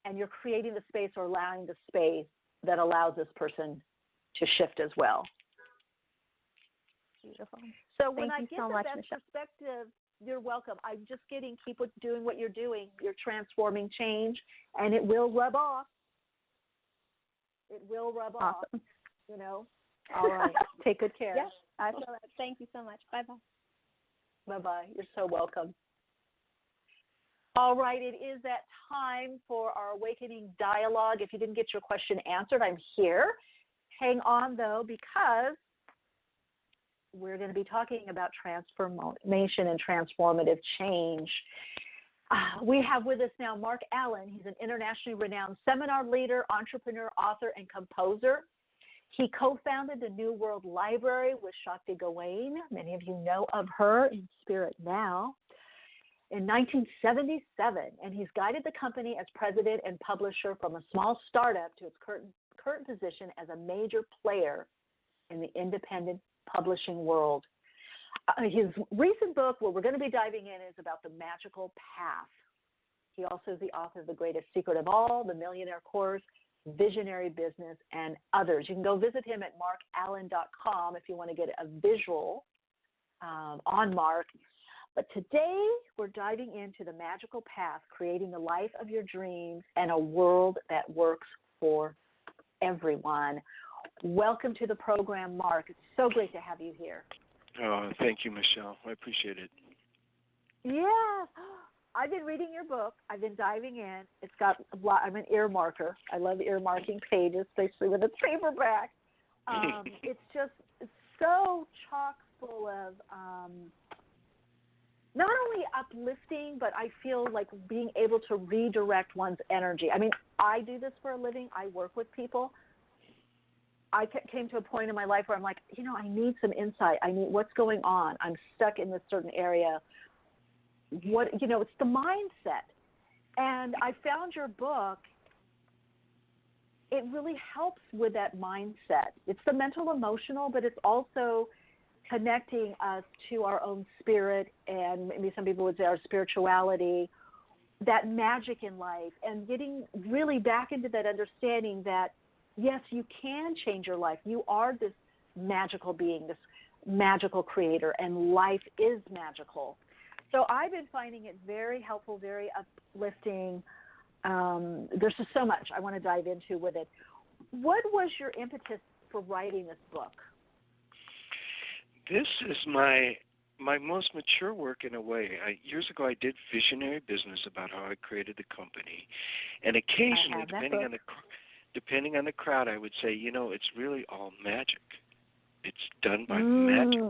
and you're creating the space or allowing the space that allows this person to shift as well. Beautiful. So when I Thank you get so the much, best Michele. perspective, you're welcome. I'm just keep doing what you're doing. You're transforming change, and it will rub off. It will rub off. All right. Take good care. Yes, I feel that. Thank you so much. Bye-bye. Bye-bye. You're so welcome. All right. It is that time for our Awakening Dialogue. If you didn't get your question answered, I'm here. Hang on, though, because we're going to be talking about transformation and transformative change. We have with us now Marc Allen. He's an internationally renowned seminar leader, entrepreneur, author, and composer. He co-founded the New World Library with Shakti Gawain. Many of you know of her in spirit now. In 1977, and he's guided the company as president and publisher from a small startup to its current position as a major player in the independent publishing world. His recent book, what we're going to be diving in, is about the magical path. He also is the author of The Greatest Secret of All, The Millionaire Course, Visionary Business, and others. You can go visit him at marcallen.com if you want to get a visual on Marc. But today we're diving into the magical path, creating the life of your dreams and a world that works for everyone. Welcome to the program, Marc. It's so great to have you here. Oh, thank you, Michele. I appreciate it. Yeah. I've been reading your book. I've been diving in. It's got a lot. I'm an earmarker. I love earmarking pages, especially when it's paperback. It's so chock full of not only uplifting, but I feel like being able to redirect one's energy. I mean, I do this for a living. I work with people. I came to a point in my life where I'm like, I need some insight. I need what's going on. I'm stuck in this certain area. It's the mindset. And I found your book. It really helps with that mindset. It's the mental, emotional, but it's also connecting us to our own spirit, and maybe some people would say our spirituality, that magic in life, and getting really back into that understanding that, yes, you can change your life. You are this magical being, this magical creator, and life is magical. So I've been finding it very helpful, very uplifting. There's just so much I want to dive into with it. What was your impetus for writing this book? This is my most mature work in a way. Years ago, I did visionary business about how I created the company, and occasionally, depending on the crowd, I would say, it's really all magic. It's done by magic,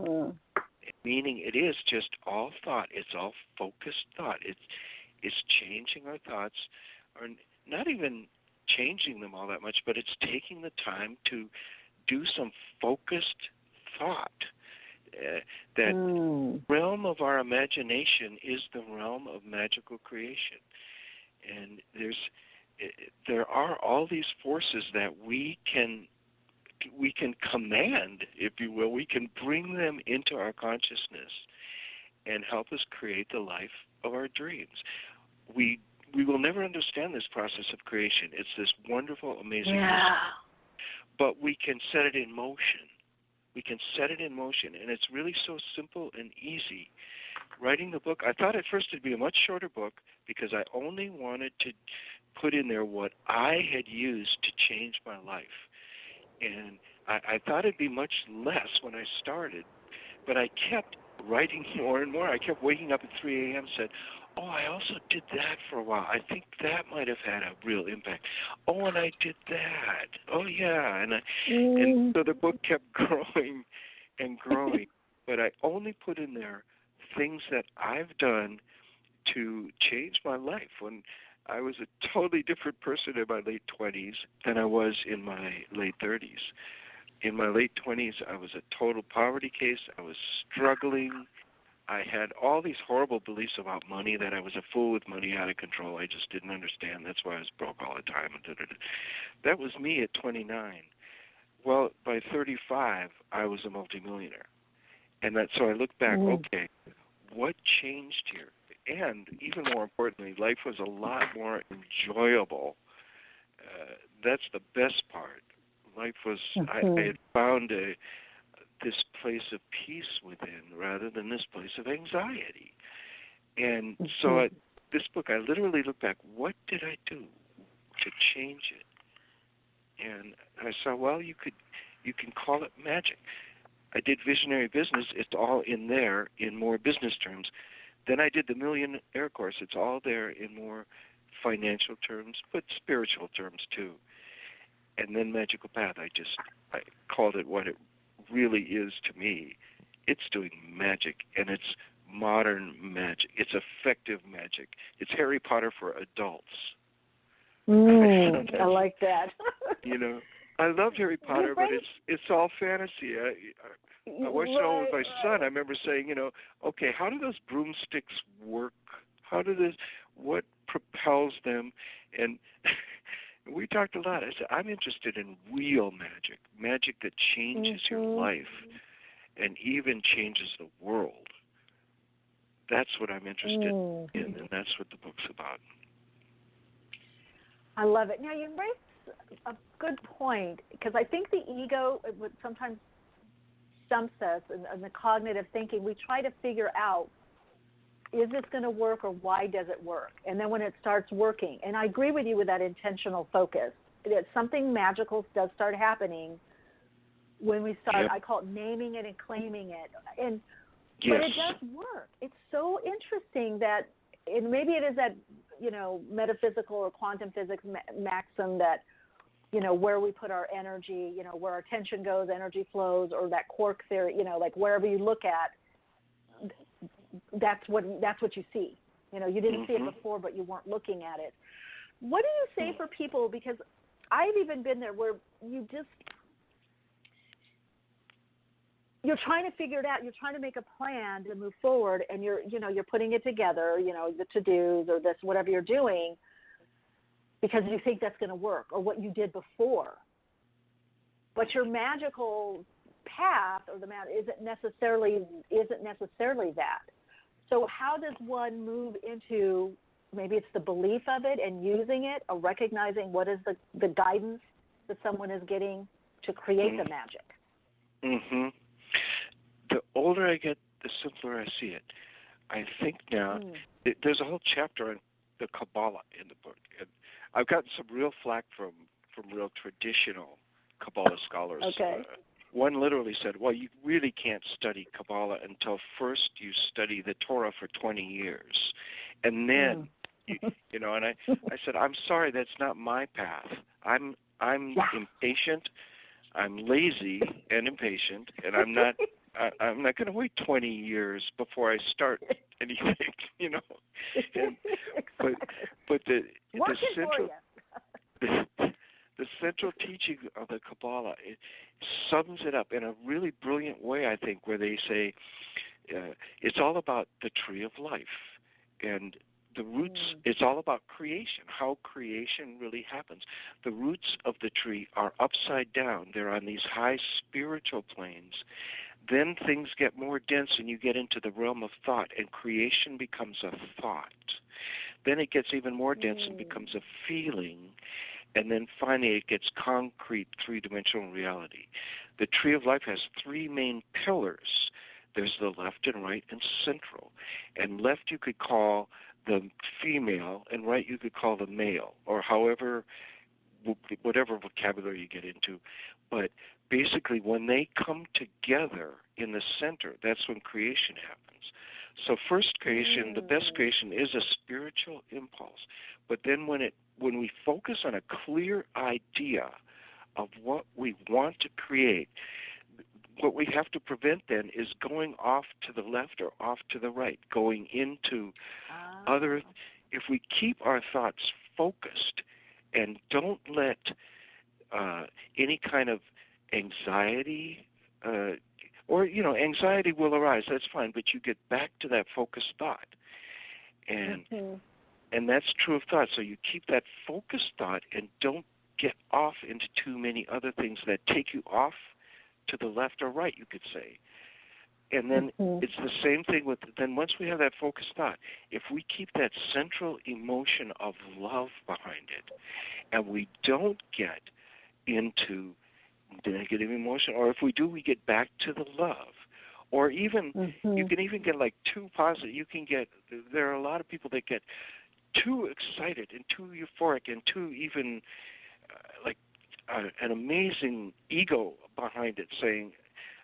meaning it is just all thought. It's all focused thought. It's changing our thoughts, or not even changing them all that much, but it's taking the time to do some focused thought. That realm of our imagination is the realm of magical creation, and there are all these forces that we can command, if you will. We can bring them into our consciousness and help us create the life of our dreams. We will never understand this process of creation. It's this wonderful, amazing process, but we can set it in motion. We can set it in motion, and it's really so simple and easy. Writing the book, I thought at first it'd be a much shorter book because I only wanted to put in there what I had used to change my life. And I thought it'd be much less when I started, but I kept writing more and more. I kept waking up at 3 a.m. said, oh, I also did that for a while. I think that might have had a real impact. Oh, and I did that. Oh, yeah. And so the book kept growing and growing. But I only put in there things that I've done to change my life. When I was a totally different person in my late 20s than I was in my late 30s. In my late 20s, I was a total poverty case. I was struggling. I had all these horrible beliefs about money, that I was a fool with money, out of control. I just didn't understand. That's why I was broke all the time. That was me at 29. Well, by 35, I was a multimillionaire. And so I looked back, okay, what changed here? And even more importantly, life was a lot more enjoyable. That's the best part. Life was, I had found this place of peace within rather than this place of anxiety. And so this book, I literally looked back, what did I do to change it? And I saw, well, you can call it magic. I did visionary business. It's all in there in more business terms. Then I did the Millionaire Course. It's all there in more financial terms, but spiritual terms too. And then Magical Path, I called it what it really is to me. It's doing magic, and it's modern magic. It's effective magic. It's Harry Potter for adults. I like that. I love Harry Potter, but it's all fantasy. I watched it all with my son. I remember saying, okay, how do those broomsticks work? What propels them? And we talked a lot. I said, I'm interested in real magic that changes your life and even changes the world. That's what I'm interested in, and that's what the book's about. I love it. Now, you raised a good point, because I think the ego would sometimes stumps us, and the cognitive thinking, we try to figure out, is this going to work, or why does it work? And then when it starts working, and I agree with you with that intentional focus, that something magical does start happening when we start, I call it naming it and claiming it. But it does work. It's so interesting that, and maybe it is that, metaphysical or quantum physics maxim that, where we put our energy, where our attention goes, energy flows, or that quark theory, like wherever you look at, that's what you see. You didn't see it before, but you weren't looking at it. What do you say for people? Because I've even been there where you're trying to figure it out. You're trying to make a plan to move forward, and you're putting it together, the to-dos or this, whatever you're doing, because you think that's going to work, or what you did before. But your magical path or the mountain isn't necessarily that. So how does one move into, maybe it's the belief of it and using it, or recognizing what is the guidance that someone is getting to create the magic? Mm-hmm. The older I get, the simpler I see it. I think now there's a whole chapter on the Kabbalah in the book, and I've gotten some real flack from real traditional Kabbalah scholars. Okay. One literally said, well, you really can't study Kabbalah until first you study the Torah for 20 years. And then, you know, and I said, I'm sorry, that's not my path. I'm impatient, I'm lazy and impatient, and I'm not going to wait 20 years before I start anything, you know. And, but the central teaching of the Kabbalah, it sums it up in a really brilliant way, I think, where they say it's all about the tree of life. And the roots, it's all about creation, how creation really happens. The roots of the tree are upside down. They're on these high spiritual planes. Then things get more dense and you get into the realm of thought, and creation becomes a thought. Then it gets even more dense and becomes a feeling. And then finally it gets concrete, three-dimensional reality. The tree of life has three main pillars. There's the left and right and central. And left you could call the female, and right you could call the male, or however, whatever vocabulary you get into. But basically when they come together in the center, that's when creation happens. So first creation, the best creation, is a spiritual impulse. But then when we focus on a clear idea of what we want to create, what we have to prevent then is going off to the left or off to the right, going into other. If we keep our thoughts focused and don't let any kind of anxiety, or, you know, anxiety will arise, that's fine, but you get back to that focused thought. And that's true of thought. So you keep that focused thought and don't get off into too many other things that take you off to the left or right, you could say. And then it's the same thing with, then once we have that focused thought, if we keep that central emotion of love behind it, and we don't get into negative emotion, or if we do, we get back to the love. Or even, you can even get like too positive. You can get, there are a lot of people that get too excited and too euphoric and too even an amazing ego behind it, saying,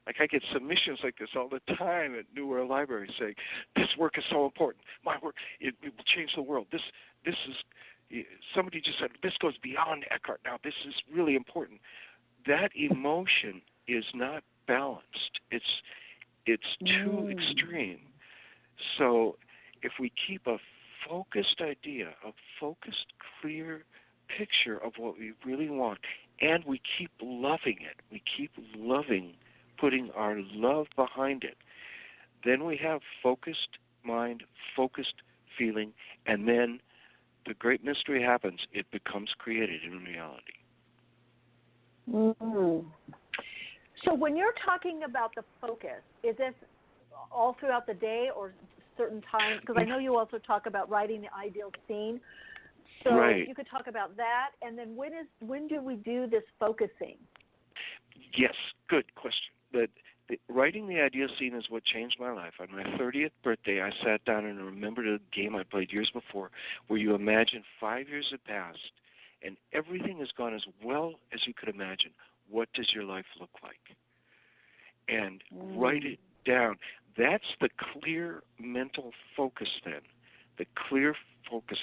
like, I get submissions like this all the time at New World Library saying, this work is so important. My work, it will change the world. This is, somebody just said, this goes beyond Eckhart now. This is really important. That emotion is not balanced. It's too extreme. So if we keep a focused idea, a focused, clear picture of what we really want, and we keep loving it, we keep loving, putting our love behind it, then we have focused mind, focused feeling, and then the great mystery happens. It becomes created in reality. So when you're talking about the focus, is this all throughout the day or certain times? Because I know you also talk about writing the ideal scene. So you could talk about that. And then when do we do this focusing? Yes, good question. Writing the ideal scene is what changed my life. On my 30th birthday, I sat down and remembered a game I played years before where you imagine 5 years had passed and everything has gone as well as you could imagine. What does your life look like? And write it down. That's the clear mental focus then. The clear focus.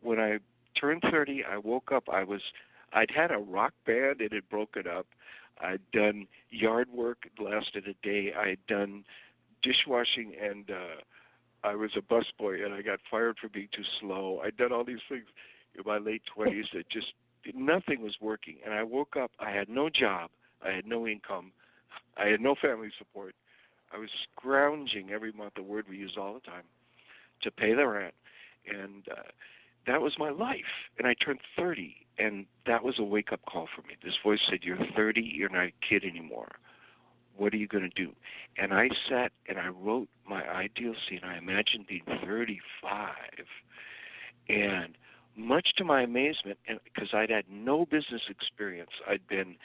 When I turned 30, I woke up, I'd had a rock band, it had broken up. I'd done yard work, it lasted a day. I had done dishwashing, and I was a busboy, and I got fired for being too slow. I'd done all these things in my late 20s that just, nothing was working. And I woke up, I had no job, I had no income, I had no family support. I was scrounging every month, a word we use all the time, to pay the rent. And that was my life. And I turned 30, and that was a wake-up call for me. This voice said, you're 30, you're not a kid anymore. What are you going to do? And I sat and I wrote my ideal scene. I imagined being 35. And much to my amazement, because I'd had no business experience, I'd been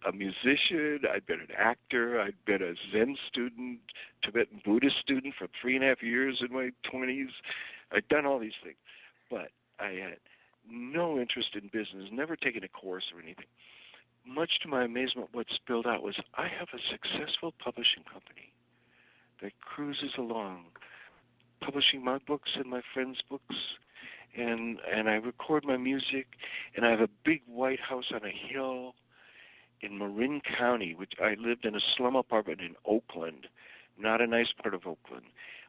a musician, I'd been an actor, I'd been a Zen student, Tibetan Buddhist student for 3.5 years in my 20s. I'd done all these things. But I had no interest in business, never taken a course or anything. Much to my amazement, what spilled out was I have a successful publishing company that cruises along, publishing my books and my friends' books, and I record my music, and I have a big white house on a hill in Marin County, which I lived in a slum apartment in Oakland, not a nice part of Oakland.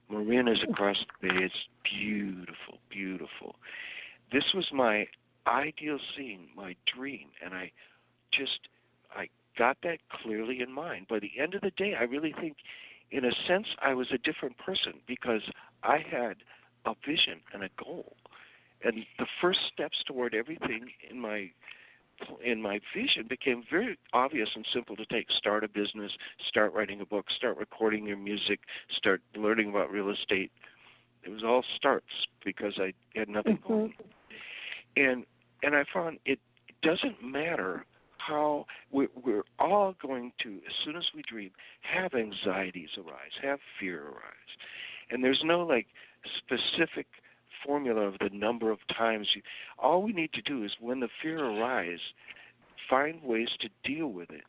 Marin is across the bay. It's beautiful, beautiful. This was my ideal scene, my dream, and I got that clearly in mind. By the end of the day, I really think, in a sense, I was a different person because I had a vision and a goal. And the first steps toward everything in my vision became very obvious and simple to take. Start a business, start writing a book, start recording your music, start learning about real estate. It was all starts because I had nothing going. And I found it doesn't matter how we're all going to, as soon as we dream, have anxieties arise, have fear arise. And there's no specific formula of the number of times all we need to do is when the fear arises, find ways to deal with it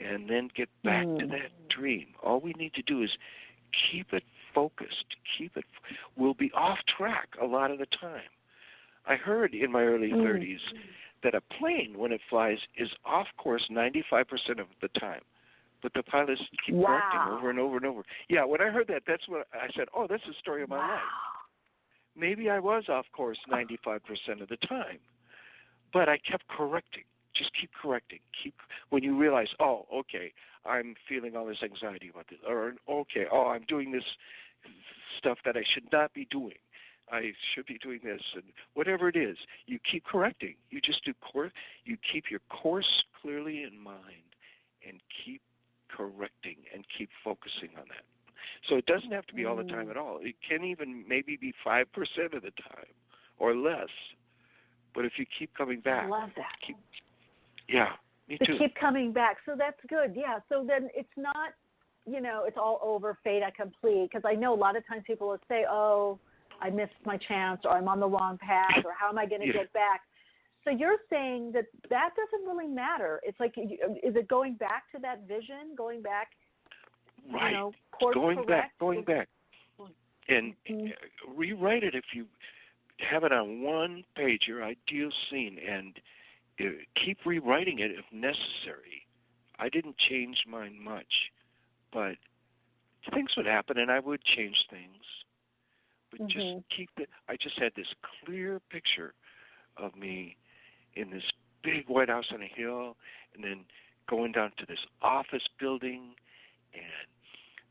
and then get back to that dream. All we need to do is keep it focused, we'll be off track a lot of the time. I heard in my early 30s that a plane, when it flies, is off course 95% of the time. But the pilots keep correcting over and over and over. Yeah, when I heard that, that's what I said, oh, that's the story of my life. Maybe I was off course 95% of the time. But I kept correcting. Just keep correcting. When you realize, oh, okay, I'm feeling all this anxiety about this. Or, okay, I'm doing this stuff that I should not be doing. I should be doing this, and whatever it is, you keep correcting. You just do you keep your course clearly in mind and keep correcting and keep focusing on that. So it doesn't have to be all the time at all. It can even maybe be 5% of the time or less. But if you keep coming back. I love that. Yeah, me too. To keep coming back. So that's good. Yeah, so then it's not, it's all over, fait accompli, because I know a lot of times people will say, oh, I missed my chance, or I'm on the wrong path, or how am I going to get back? So you're saying that doesn't really matter. It's like, is it going back to that vision, going back, right. Course going correct? back. And rewrite it if you have it on one page, your ideal scene, and keep rewriting it if necessary. I didn't change mine much, but things would happen, and I would change things. But I just had this clear picture of me in this big white house on a hill, and then going down to this office building, and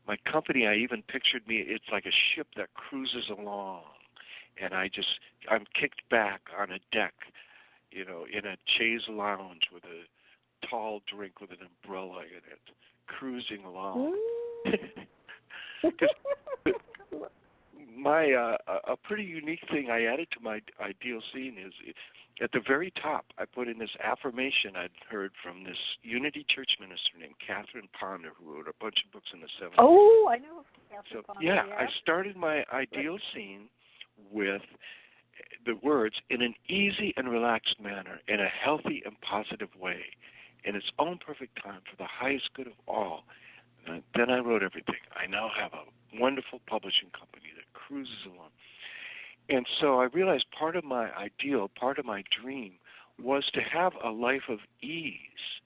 my company, I even pictured it's like a ship that cruises along, and I'm kicked back on a deck, in a chaise lounge with a tall drink with an umbrella in it, cruising along. A pretty unique thing I added to my ideal scene is at the very top I put in this affirmation I'd heard from this Unity Church minister named Catherine Ponder, who wrote a bunch of books in the 70s. Oh, I know Catherine Ponder. Yeah, I started my ideal scene with the words, in an easy and relaxed manner, in a healthy and positive way, in its own perfect time for the highest good of all. And then I wrote everything. I now have a wonderful publishing company that cruises along. And so I realized part of my ideal, part of my dream, was to have a life of ease,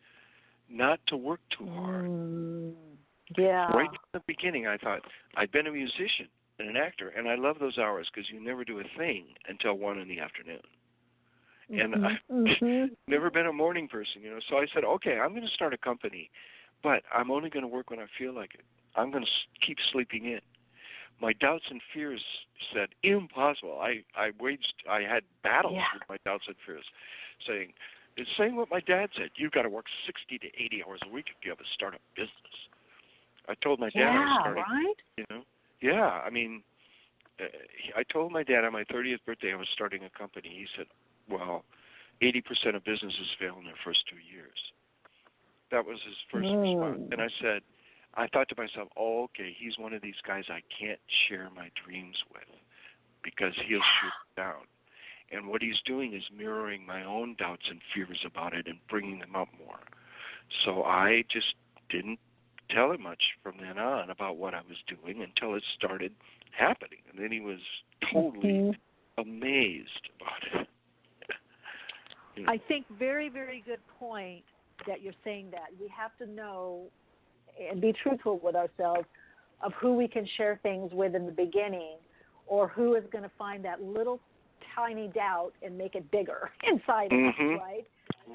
not to work too hard. Yeah. Right from the beginning, I thought, I'd been a musician and an actor, and I love those hours because you never do a thing until 1 in the afternoon. And I've never been a morning person, So I said, okay, I'm going to start a company, but I'm only going to work when I feel like it. I'm going to keep sleeping in. my doubts and fears said, impossible. I had battles with my doubts and fears, saying what my dad said. You've got to work 60 to 80 hours a week if you ever start a business. I told my dad I was starting, right? Yeah, I mean, I told my dad on my 30th birthday I was starting a company. He said, well, 80% of businesses fail in their first 2 years. That was his first response. And I thought to myself, oh, okay, he's one of these guys I can't share my dreams with because he'll shoot down. And what he's doing is mirroring my own doubts and fears about it and bringing them up more. So I just didn't tell him much from then on about what I was doing until it started happening. And then he was totally amazed about it. I think very, very good point that you're saying that. We have to know and be truthful with ourselves of who we can share things with in the beginning, or who is going to find that little tiny doubt and make it bigger inside of us, right?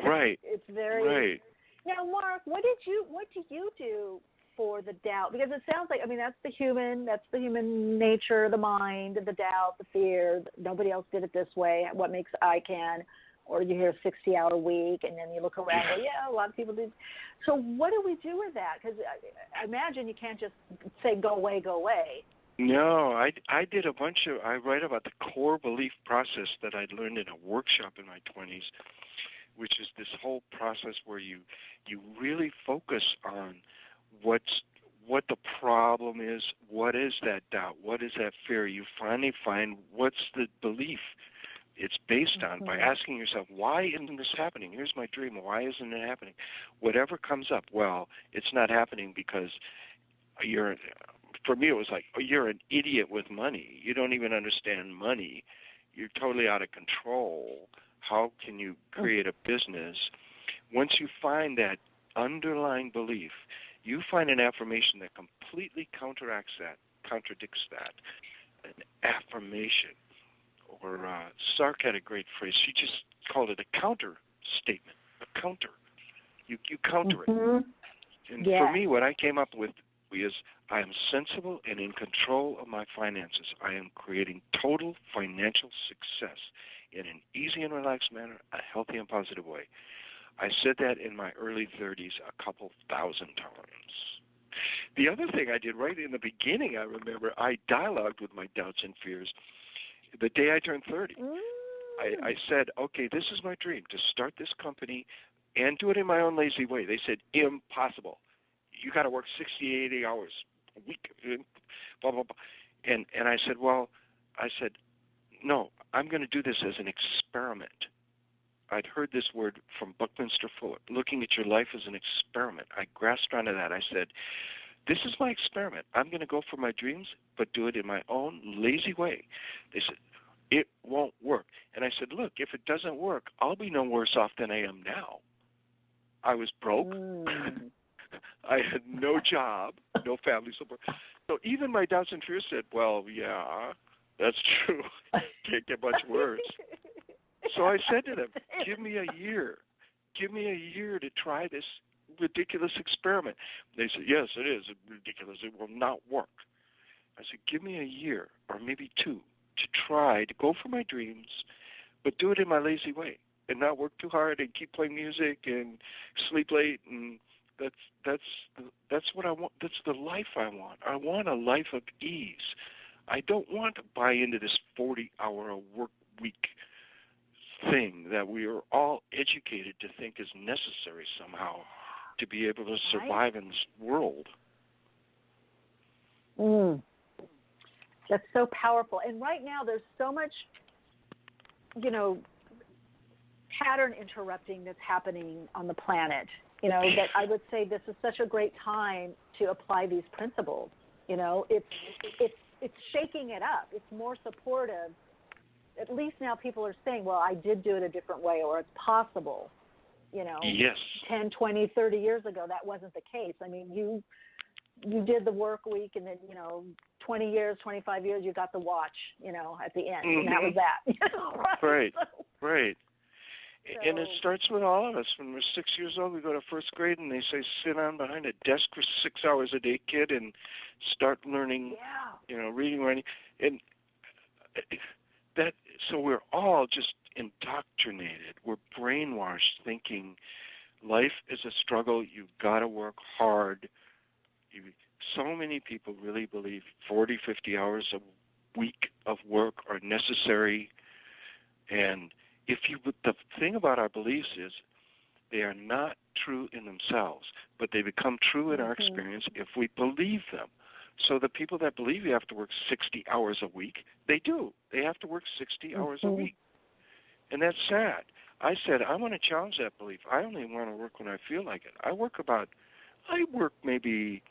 Right. It's very right. Now, Mark, what do you do for the doubt? Because it sounds like, I mean, that's the human nature, the mind, the doubt, the fear. Nobody else did it this way. What makes I can? Or you hear a 60-hour week, and then you look around and go, yeah, a lot of people do. So what do we do with that? Because I imagine you can't just say, go away, go away. No, I did I write about the core belief process that I learned in a workshop in my 20s, which is this whole process where you really focus on what the problem is, what is that doubt, what is that fear. You finally find what's the belief it's based on by asking yourself, why isn't this happening? Here's my dream. Why isn't it happening? Whatever comes up, well, it's not happening because for me, it was like, oh, you're an idiot with money. You don't even understand money. You're totally out of control. How can you create a business? Once you find that underlying belief, you find an affirmation that completely contradicts that. An affirmation. Or Sark had a great phrase. She just called it a counter statement. A counter. You counter it. And for me, what I came up with is I am sensible and in control of my finances. I am creating total financial success in an easy and relaxed manner, a healthy and positive way. I said that in my early 30s a couple thousand times. The other thing I did right in the beginning, I remember, I dialogued with my doubts and fears. The day I turned 30, I said, okay, this is my dream, to start this company and do it in my own lazy way. They said, impossible. You got to work 60, 80 hours a week, blah, blah, blah. And I said, no, I'm going to do this as an experiment. I'd heard this word from Buckminster Fuller, looking at your life as an experiment. I grasped onto that. I said, this is my experiment. I'm going to go for my dreams, but do it in my own lazy way. They said, it won't work. And I said, look, if it doesn't work, I'll be no worse off than I am now. I was broke. I had no job, no family support. So even my doubts and fears said, well, yeah, that's true. Can't get much worse. So I said to them, give me a year. Give me a year to try this ridiculous experiment. They said, yes, it is ridiculous. It will not work. I said, give me a year or maybe two to try to go for my dreams, but do it in my lazy way and not work too hard and keep playing music and sleep late. And that's what I want. That's the life I want. I want a life of ease. I don't want to buy into this 40-hour work week thing that we are all educated to think is necessary somehow to be able to survive in this world. That's so powerful. And right now there's so much, pattern interrupting that's happening on the planet, that I would say this is such a great time to apply these principles. It's shaking it up. It's more supportive. At least now people are saying, well, I did do it a different way, or it's possible. Yes. 10, 20, 30 years ago, that wasn't the case. I mean, you did the work week, and then, 20 years, 25 years, you got the watch, at the end, and that was that. Right, right. And it starts with all of us. When we're 6 years old, we go to first grade, and they say, sit on behind a desk for 6 hours a day, kid, and start learning, reading, writing. And that, so we're all just indoctrinated. We're brainwashed thinking life is a struggle. You've got to work hard. So many people really believe 40, 50 hours a week of work are necessary. And the thing about our beliefs is they are not true in themselves, but they become true in our experience if we believe them. So the people that believe you have to work 60 hours a week, they do. They have to work 60 hours a week. And that's sad. I said, I want to challenge that belief. I only want to work when I feel like it. I work maybe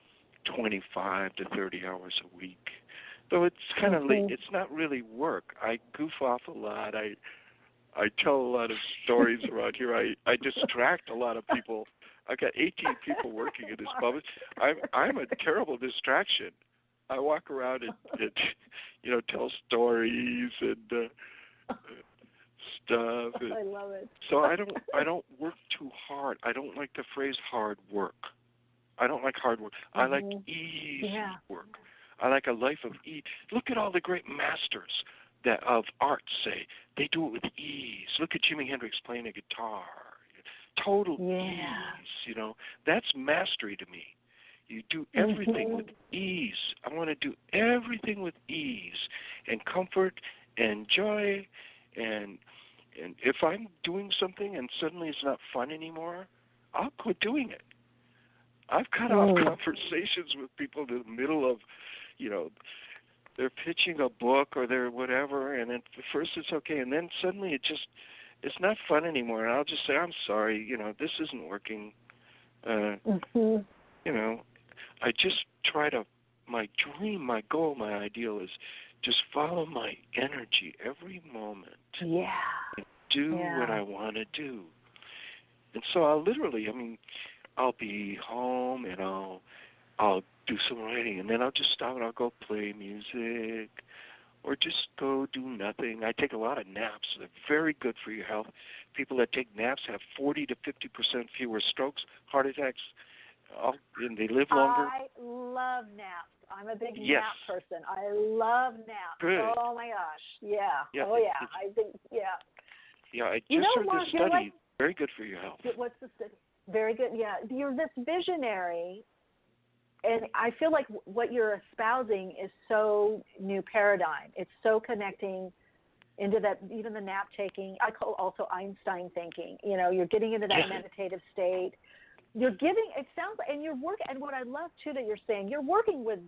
25 to 30 hours a week. Though it's kind of late. It's not really work. I goof off a lot. I tell a lot of stories around here. I distract a lot of people. I've got 18 people working in this public. I'm a terrible distraction. I walk around and tell stories and stuff. And I love it. So I don't work too hard. I don't like the phrase hard work. I don't like hard work. I like easy work. I like a life of ease. Look at all the great masters of art, say. They do it with ease. Look at Jimi Hendrix playing a guitar. Total ease, That's mastery to me. You do everything with ease. I want to do everything with ease and comfort and joy. And if I'm doing something and suddenly it's not fun anymore, I'll quit doing it. I've cut off conversations with people in the middle of, they're pitching a book or they're whatever, and at first it's okay, and then suddenly it's not fun anymore, and I'll just say, I'm sorry, this isn't working. I just try to, my dream, my goal, my ideal is just follow my energy every moment. Yeah. And do what I want to do. And so I'll be home and I'll do some writing, and then I'll just stop and I'll go play music or just go do nothing. I take a lot of naps. They're very good for your health. People that take naps have 40 to 50% fewer strokes, heart attacks, and they live longer. I love naps. I'm a big nap person. I love naps. Good. Oh, my gosh. Yeah. Oh, yeah. I think, Yeah, I just heard this study. Very good for your health. What's the study? Very good, yeah. You're this visionary, and I feel like what you're espousing is so new paradigm. It's so connecting into that, even the nap taking. I call also Einstein thinking. You're getting into that meditative state. You're giving. It sounds like, and you're working. And what I love too that you're saying, you're working with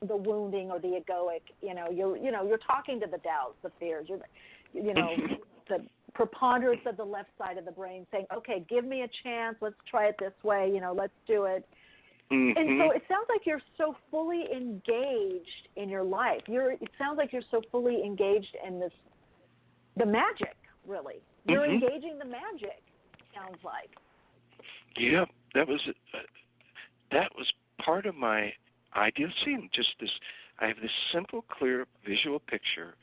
the wounding or the egoic. You're talking to the doubts, the fears. The preponderance of the left side of the brain saying, okay, give me a chance, let's try it this way, let's do it. And so it sounds like you're so fully engaged in your life. It sounds like you're so fully engaged in the magic, really. You're engaging the magic, sounds like. Yeah, that was part of my ideal scene. Just this, I have this simple, clear visual picture,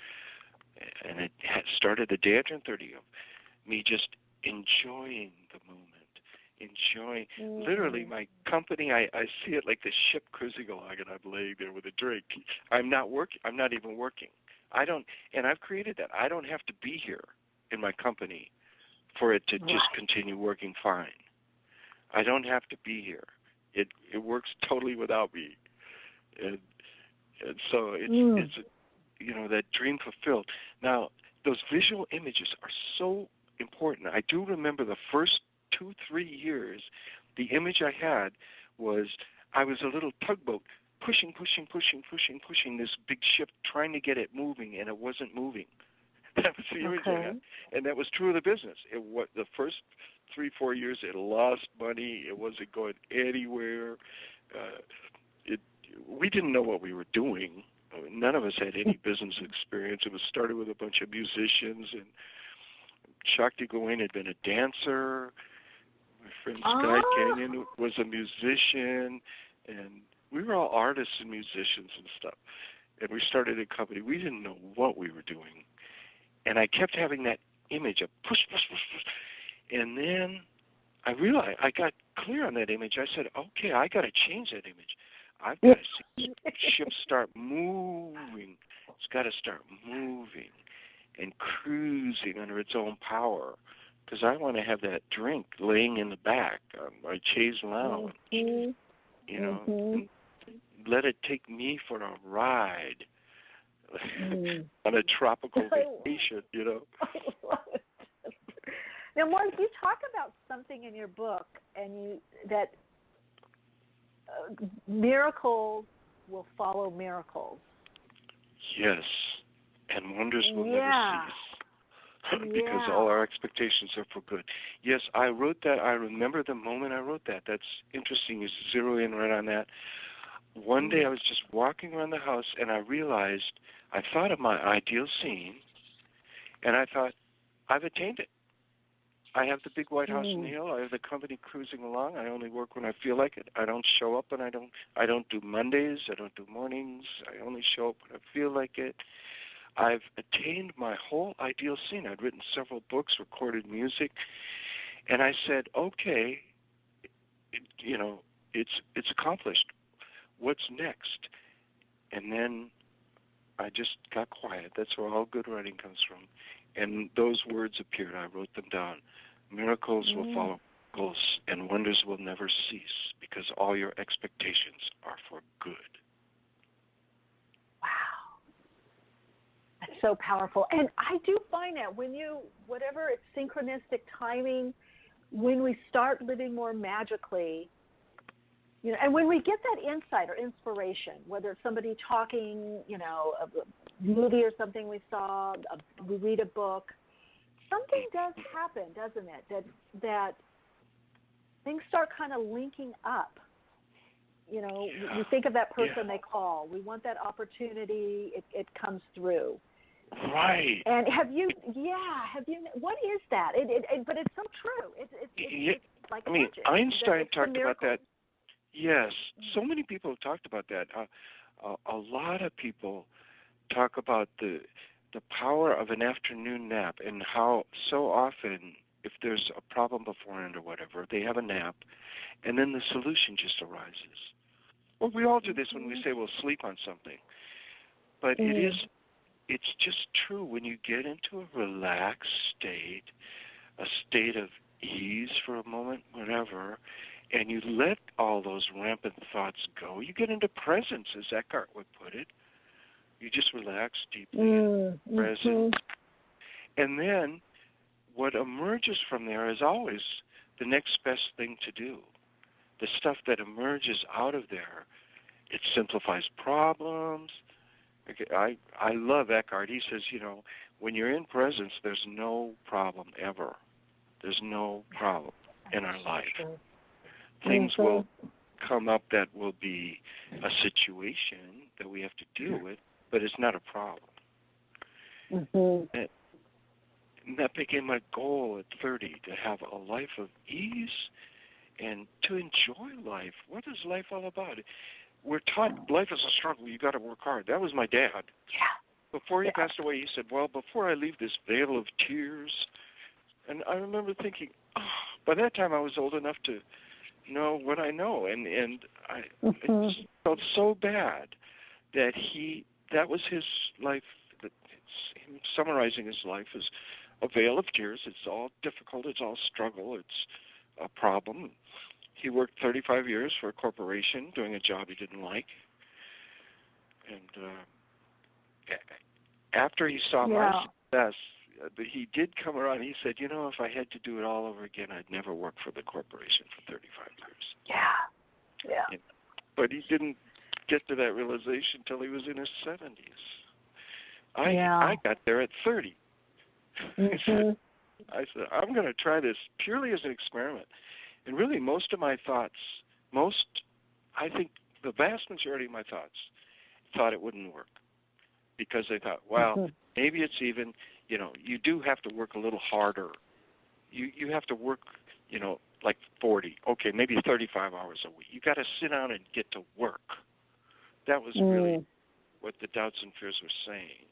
and it had started the day I turned 30 of me just enjoying the moment, enjoying. Literally, my company, I see it like the ship cruising along, and I'm laying there with a drink. I'm not working. I'm not even working. And I've created that. I don't have to be here in my company for it to just continue working fine. I don't have to be here. It works totally without me, and so it's that dream fulfilled. Now, those visual images are so important. I do remember the first 2-3 years, the image I had was I was a little tugboat pushing this big ship, trying to get it moving, and it wasn't moving. That was the image I had. And that was true of the business. The first 3-4 years, it lost money. It wasn't going anywhere. We didn't know what we were doing. None of us had any business experience. It was started with a bunch of musicians, and Shakti Gawain had been a dancer. My friend Sky Canyon was a musician, and we were all artists and musicians and stuff. And we started a company. We didn't know what we were doing. And I kept having that image of push, And then I realized, I got clear on that image. I said, okay, I got to change that image. I've got to see the ship start moving. It's got to start moving and cruising under its own power, because I want to have that drink laying in the back on my chaise lounge, you know, and let it take me for a ride on a tropical vacation, you know. Now, Mark, you talk about something in your book, and that miracles will follow miracles. Yes, and wonders will never cease, because all our expectations are for good. Yes, I wrote that. I remember the moment I wrote that. That's interesting. You zero in right on that. One day I was just walking around the house, and I realized, I thought of my ideal scene, and I thought, I've attained it. I have the big white house in the hill. I have the company cruising along. I only work when I feel like it. I don't show up when I don't do Mondays. I don't do mornings. I only show up when I feel like it. I've attained my whole ideal scene. I'd written several books, recorded music, and I said, okay, you know, it's accomplished. What's next? And then I just got quiet. That's where all good writing comes from. And those words appeared. I wrote them down. Miracles will follow miracles, and wonders will never cease, because all your expectations are for good. Wow. That's so powerful. And I do find that whatever it's synchronistic timing, when we start living more magically, you know, and when we get that insight or inspiration, whether it's somebody talking, you know, a movie or something we saw, we read a book, something does happen, doesn't it? That things start kind of linking up. You know, we think of that person they call. We want that opportunity. It comes through. Right. And what is that? But it's so true. It's like magic. Einstein talked about that. Yes, so many people have talked about that. A lot of people talk about the power of an afternoon nap, and how so often, if there's a problem beforehand or whatever, they have a nap, and then the solution just arises. Well, we all do this when we say we'll sleep on something. But it's just true. When you get into a relaxed state, a state of ease for a moment, whatever, and you let all those rampant thoughts go, you get into presence, as Eckhart would put it. You just relax deeply in presence. And then what emerges from there is always the next best thing to do. The stuff that emerges out of there, it simplifies problems. Okay, I love Eckhart. He says, you know, when you're in presence, there's no problem ever. There's no problem in our life. Things will come up that will be a situation that we have to deal with, but it's not a problem. And that became my goal at 30, to have a life of ease and to enjoy life. What is life all about? We're taught life is a struggle. You got to work hard. That was my dad. Yeah. Before he passed away, he said, well, before I leave this vale of tears, and I remember thinking, by that time I was old enough to know what I know, and I it felt so bad that that was his life. Him summarizing his life as a vale of tears. It's all difficult. It's all struggle. It's a problem. He worked 35 years for a corporation doing a job he didn't like, and after he saw my success, he did come around. He said, you know, if I had to do it all over again, I'd never work for the corporation for 35 years. Yeah. But he didn't get to that realization until he was in his 70s. I got there at 30. I said, I'm going to try this purely as an experiment. And really, most of my thoughts, I think the vast majority of my thoughts thought it wouldn't work, because they thought, well, maybe it's even, you know, you do have to work a little harder. You have to work, you know, like 40, okay, maybe 35 hours a week. You got to sit down and get to work. That was really what the doubts and fears were saying.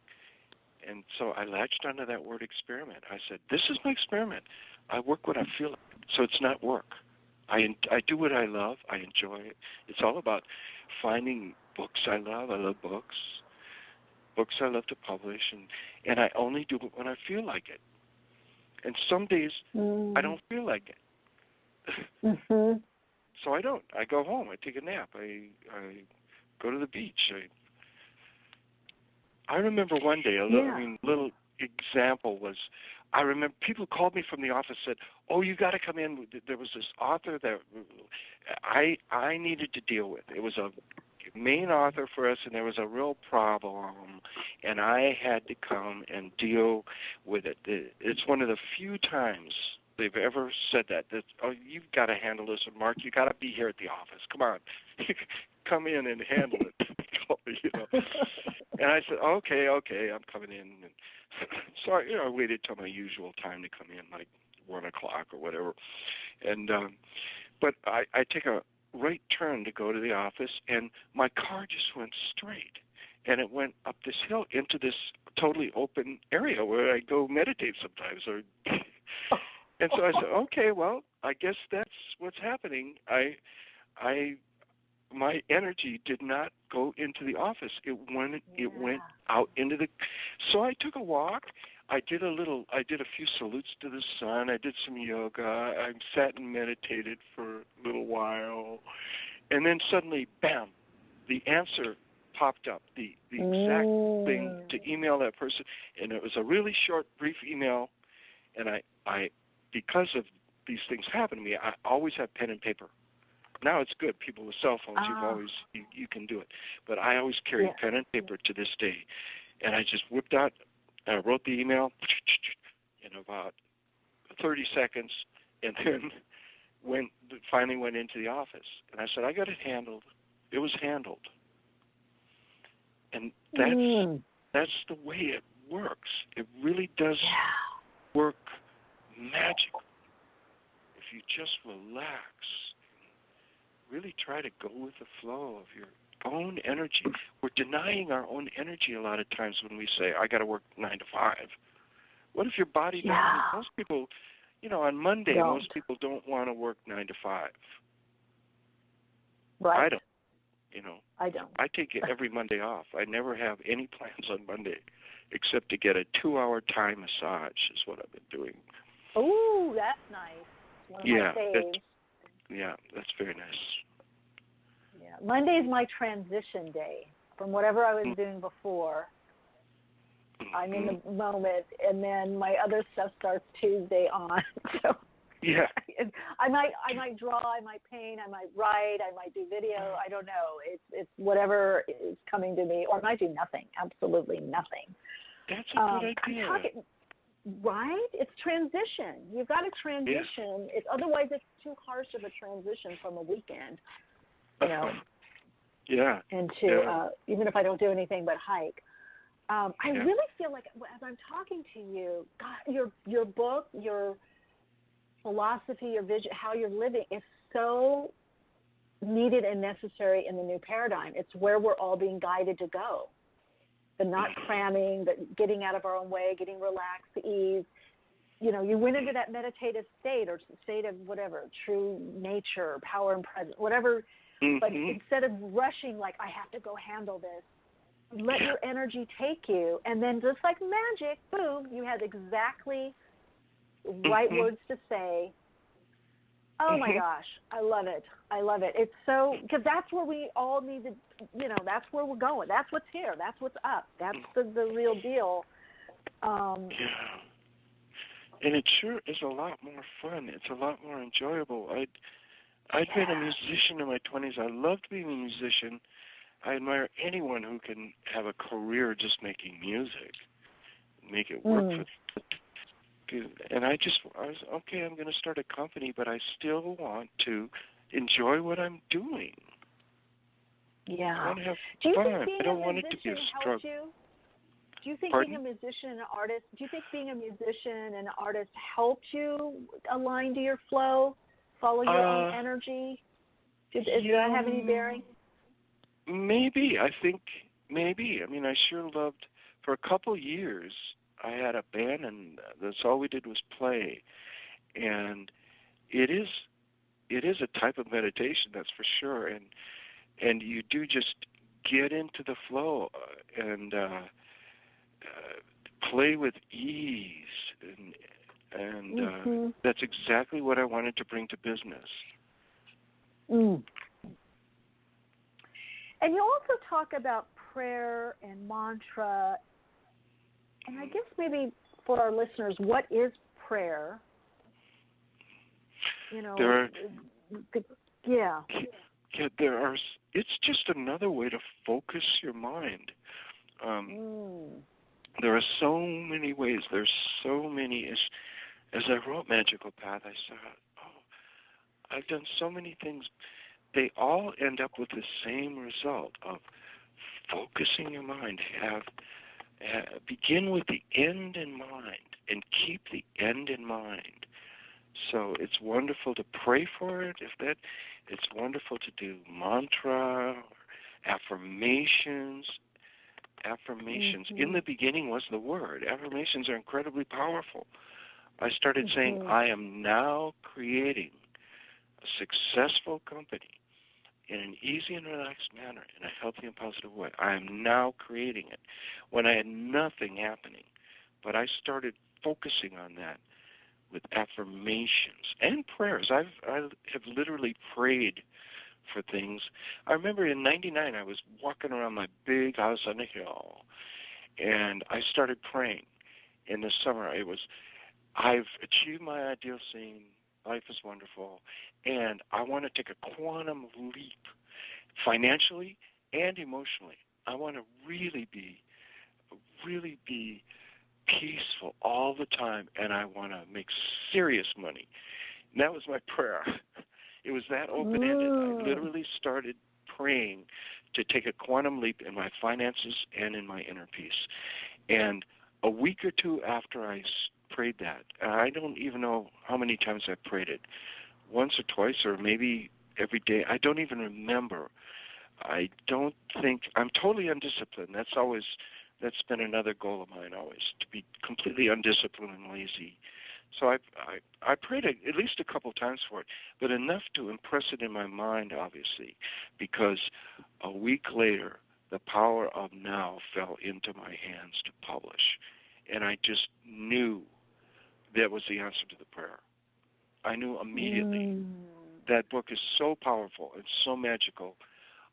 And so I latched onto that word experiment. I said, this is my experiment. I work when I feel it. So it's not work. I do what I love. I enjoy it. It's all about finding books I love. I love books. Books I love to publish, and I only do it when I feel like it. And some days I don't feel like it. So I don't. I go home. I take a nap. I go to the beach. I remember one day, little example was, I remember people called me from the office, said, "Oh, you got to come in. There was this author that I needed to deal with. It was a main author for us, and there was a real problem, and I had to come and deal with it." It's one of the few times they've ever said that, "Oh, you've got to handle this, and Mark, you got to be here at the office. Come on, come in and handle it." You know. And I said, okay, I'm coming in. And so I waited till my usual time to come in, like 1 o'clock or whatever. And but I take a right turn to go to the office, and my car just went straight, and it went up this hill into this totally open area where I go meditate sometimes. And so I said, okay, well, I guess that's what's happening. My energy did not go into the office. It went out into the. So I took a walk. I did a few salutes to the sun. I did some yoga. I sat and meditated for a little while, and then suddenly, bam, the answer popped up. The exact thing to email that person, and it was a really short, brief email. And I because of these things happen to me, I always have pen and paper. Now it's good. People with cell phones, you can do it. But I always carry pen and paper to this day. And I just whipped out, I wrote the email in about 30 seconds, and then finally went into the office. And I said, I got it handled. It was handled. And that's the way it works. It really does work magically. If you just relax, really try to go with the flow of your own energy. We're denying our own energy a lot of times when we say, I got to work 9 to 5. What if your body doesn't? Most people, on Monday, most people don't want to work 9 to 5. Right. I don't. I don't. I take it every Monday off. I never have any plans on Monday except to get a 2-hour Thai massage is what I've been doing. Oh, that's nice. One of my faves. That's very nice. Yeah, Monday's my transition day from whatever I was doing before. I'm in the moment, and then my other stuff starts Tuesday on. So I might draw, I might paint, I might write, I might do video. I don't know. It's whatever is coming to me, or I might do nothing. Absolutely nothing. That's a good idea. Right? It's transition. You've got to transition. Otherwise, it's too harsh of a transition from a weekend, into even if I don't do anything but hike. I really feel like as I'm talking to you, God, your book, your philosophy, your vision, how you're living is so needed and necessary in the new paradigm. It's where we're all being guided to go. The not cramming, the getting out of our own way, getting relaxed, the ease. You went into that meditative state or state of whatever, true nature, power and presence, whatever. But instead of rushing like, I have to go handle this, let your energy take you. And then just like magic, boom, you had exactly right words to say. Oh, my gosh, I love it. I love it. It's so, because that's where we all need to, that's where we're going. That's what's here. That's what's up. That's the real deal. And it sure is a lot more fun. It's a lot more enjoyable. I'd been a musician in my 20s. I loved being a musician. I admire anyone who can have a career just making music, make it work for them. And I was, okay, I'm going to start a company, but I still want to enjoy what I'm doing. Yeah. I want to have fun. I don't want it to be a struggle. Do you think being a musician and an artist, helped you align to your flow, follow your own energy? Does that have any bearing? Maybe. I think maybe. I mean, I sure loved, for a couple years, I had a band, and that's all we did was play. And it is a type of meditation, that's for sure. And you do just get into the flow and play with ease, and that's exactly what I wanted to bring to business. Mm. And you also talk about prayer and mantra, and I guess maybe for our listeners, what is prayer? You know, it's just another way to focus your mind. There are so many ways. There's so many. As I wrote Magical Path, I thought, I've done so many things. They all end up with the same result of focusing your mind. Begin with the end in mind and keep the end in mind. So it's wonderful to pray for it. It's wonderful to do mantra, affirmations. In the beginning was the word. Affirmations are incredibly powerful. I started saying, I am now creating a successful company in an easy and relaxed manner, in a healthy and positive way. I am now creating it when I had nothing happening. But I started focusing on that with affirmations and prayers. I have literally prayed for things. I remember in 99, I was walking around my big house on a hill, and I started praying. In the summer, I've achieved my ideal scene. Life is wonderful, and I want to take a quantum leap, financially and emotionally. I want to really be peaceful all the time, and I want to make serious money. And that was my prayer. It was that open-ended. I literally started praying to take a quantum leap in my finances and in my inner peace. And a week or two after I prayed that, I don't even know how many times I prayed it, once or twice or maybe every day. I don't even remember. I don't think, I'm totally undisciplined. That's been another goal of mine always, to be completely undisciplined and lazy. So I prayed at least a couple times for it, but enough to impress it in my mind, obviously, because a week later, the power of now fell into my hands to publish. And I just knew that was the answer to the prayer. I knew immediately. That book is so powerful and so magical.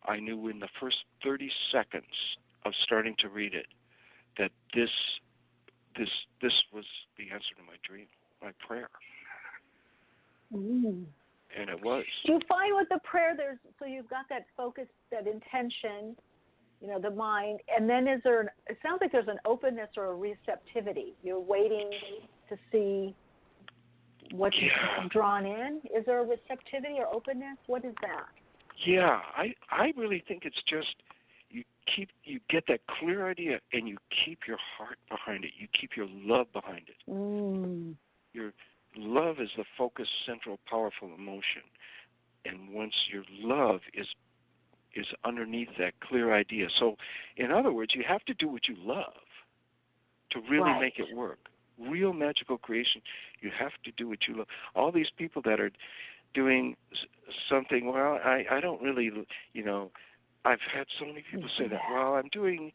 I knew in the first 30 seconds of starting to read it that this was the answer to my dream, my prayer. And it was. Do you find with the prayer so you've got that focus, that intention, the mind, and then it sounds like there's an openness or a receptivity. You're waiting to see what's drawn in. Is there a receptivity or openness? What is that? Yeah, I really think it's just you get that clear idea and you keep your heart behind it. You keep your love behind it. Your love is the focused, central, powerful emotion. And once your love is underneath that clear idea. So, in other words, you have to do what you love to really make it work. Real magical creation, you have to do what you love. All these people that are doing something, well, I don't really, I've had so many people say that, well, I'm doing,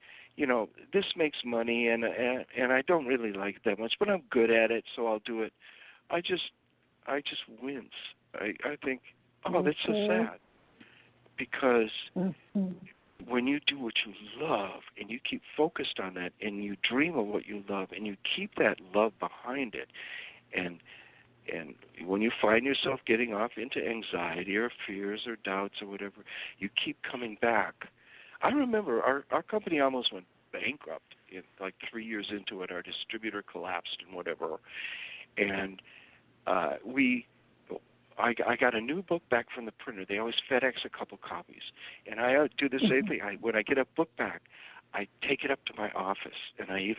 this makes money and I don't really like it that much, but I'm good at it, so I'll do it. I just wince. I think, that's so sad. Because when you do what you love and you keep focused on that and you dream of what you love and you keep that love behind it, and when you find yourself getting off into anxiety or fears or doubts or whatever, you keep coming back. I remember our company almost went bankrupt in like 3 years into it. Our distributor collapsed and whatever. And I got a new book back from the printer. They always FedEx a couple copies. And I do the same thing. When I get a book back, I take it up to my office, and I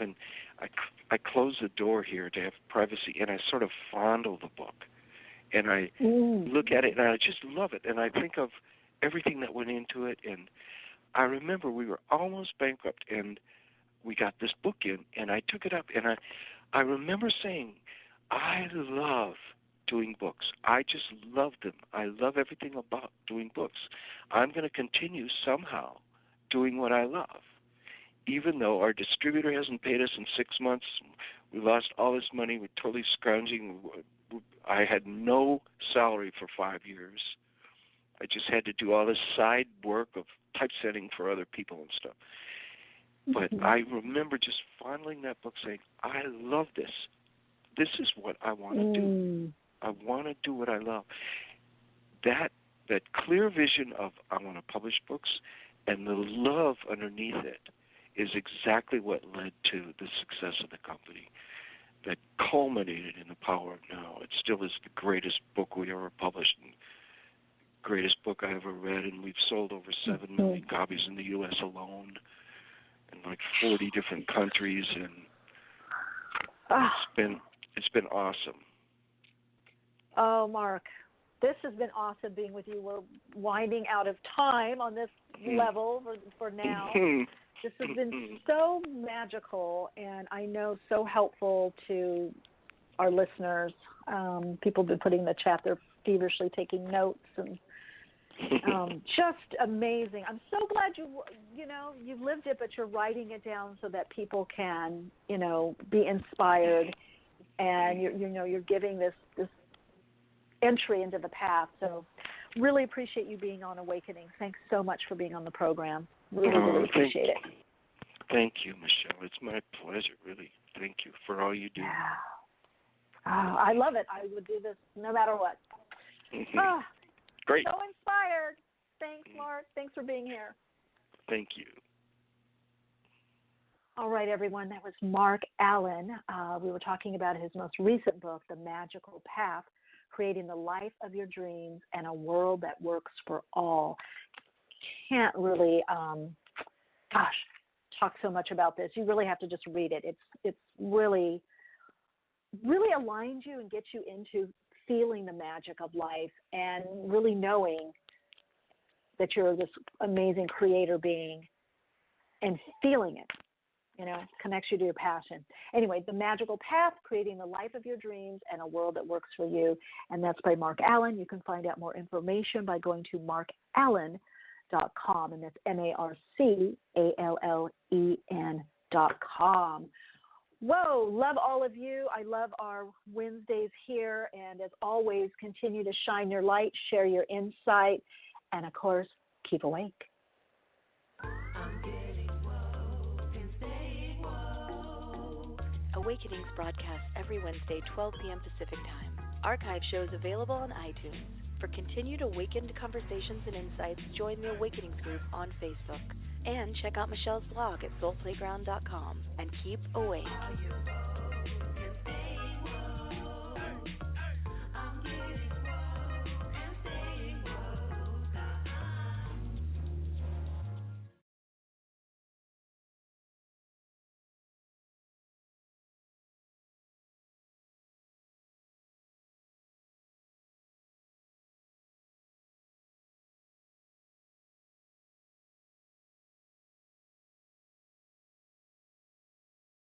close the door here to have privacy, and I sort of fondle the book. And I look at it, and I just love it. And I think of everything that went into it. And I remember we were almost bankrupt, and we got this book in, and I took it up, and I remember saying, I love doing books. I just love them. I love everything about doing books. I'm going to continue somehow doing what I love. Even though our distributor hasn't paid us in 6 months, we lost all this money, we're totally scrounging. I had no salary for 5 years. I just had to do all this side work of typesetting for other people and stuff. But I remember just fondling that book saying, I love this. This is what I want to do. I want to do what I love. That clear vision of I want to publish books and the love underneath it is exactly what led to the success of the company that culminated in the Power of Now. It still is the greatest book we ever published and greatest book I ever read, and we've sold over 7 million copies in the U.S. alone in like 40 different countries, and it's been awesome. Oh, Marc, this has been awesome being with you. We're winding out of time on this level for now. This has been so magical, and I know so helpful to our listeners. People have been putting in the chat, they're feverishly taking notes, and just amazing. I'm so glad you lived it, but you're writing it down so that people can, be inspired, and you're giving this entry into the path. So really appreciate you being on Awakening. Thanks so much for being on the program. Really appreciate it. Thank you, Michelle. It's my pleasure, really. Thank you for all you do. Yeah. Oh, I love it. I would do this no matter what. Great. So inspired. Thanks, Marc. Thanks for being here. Thank you. All right, everyone. That was Marc Allen. We were talking about his most recent book, The Magical Path, Creating the Life of Your Dreams and a World That Works for All. Can't really, talk so much about this. You really have to just read it. It's really, really aligns you and gets you into feeling the magic of life and really knowing that you're this amazing creator being and feeling it, connects you to your passion. Anyway, The Magical Path, Creating the Life of Your Dreams and a World That Works for You. And that's by Marc Allen. You can find out more information by going to marcallen.com, and that's MarcAllen.com. Whoa, love all of you. I love our Wednesdays here. And as always, continue to shine your light, share your insight, and of course, keep awake. Awakenings broadcast every Wednesday, 12 p.m. Pacific Time. Archive shows available on iTunes. For continued awakened conversations and insights, join the Awakenings group on Facebook. And check out Michelle's blog at soulplayground.com. And keep awake.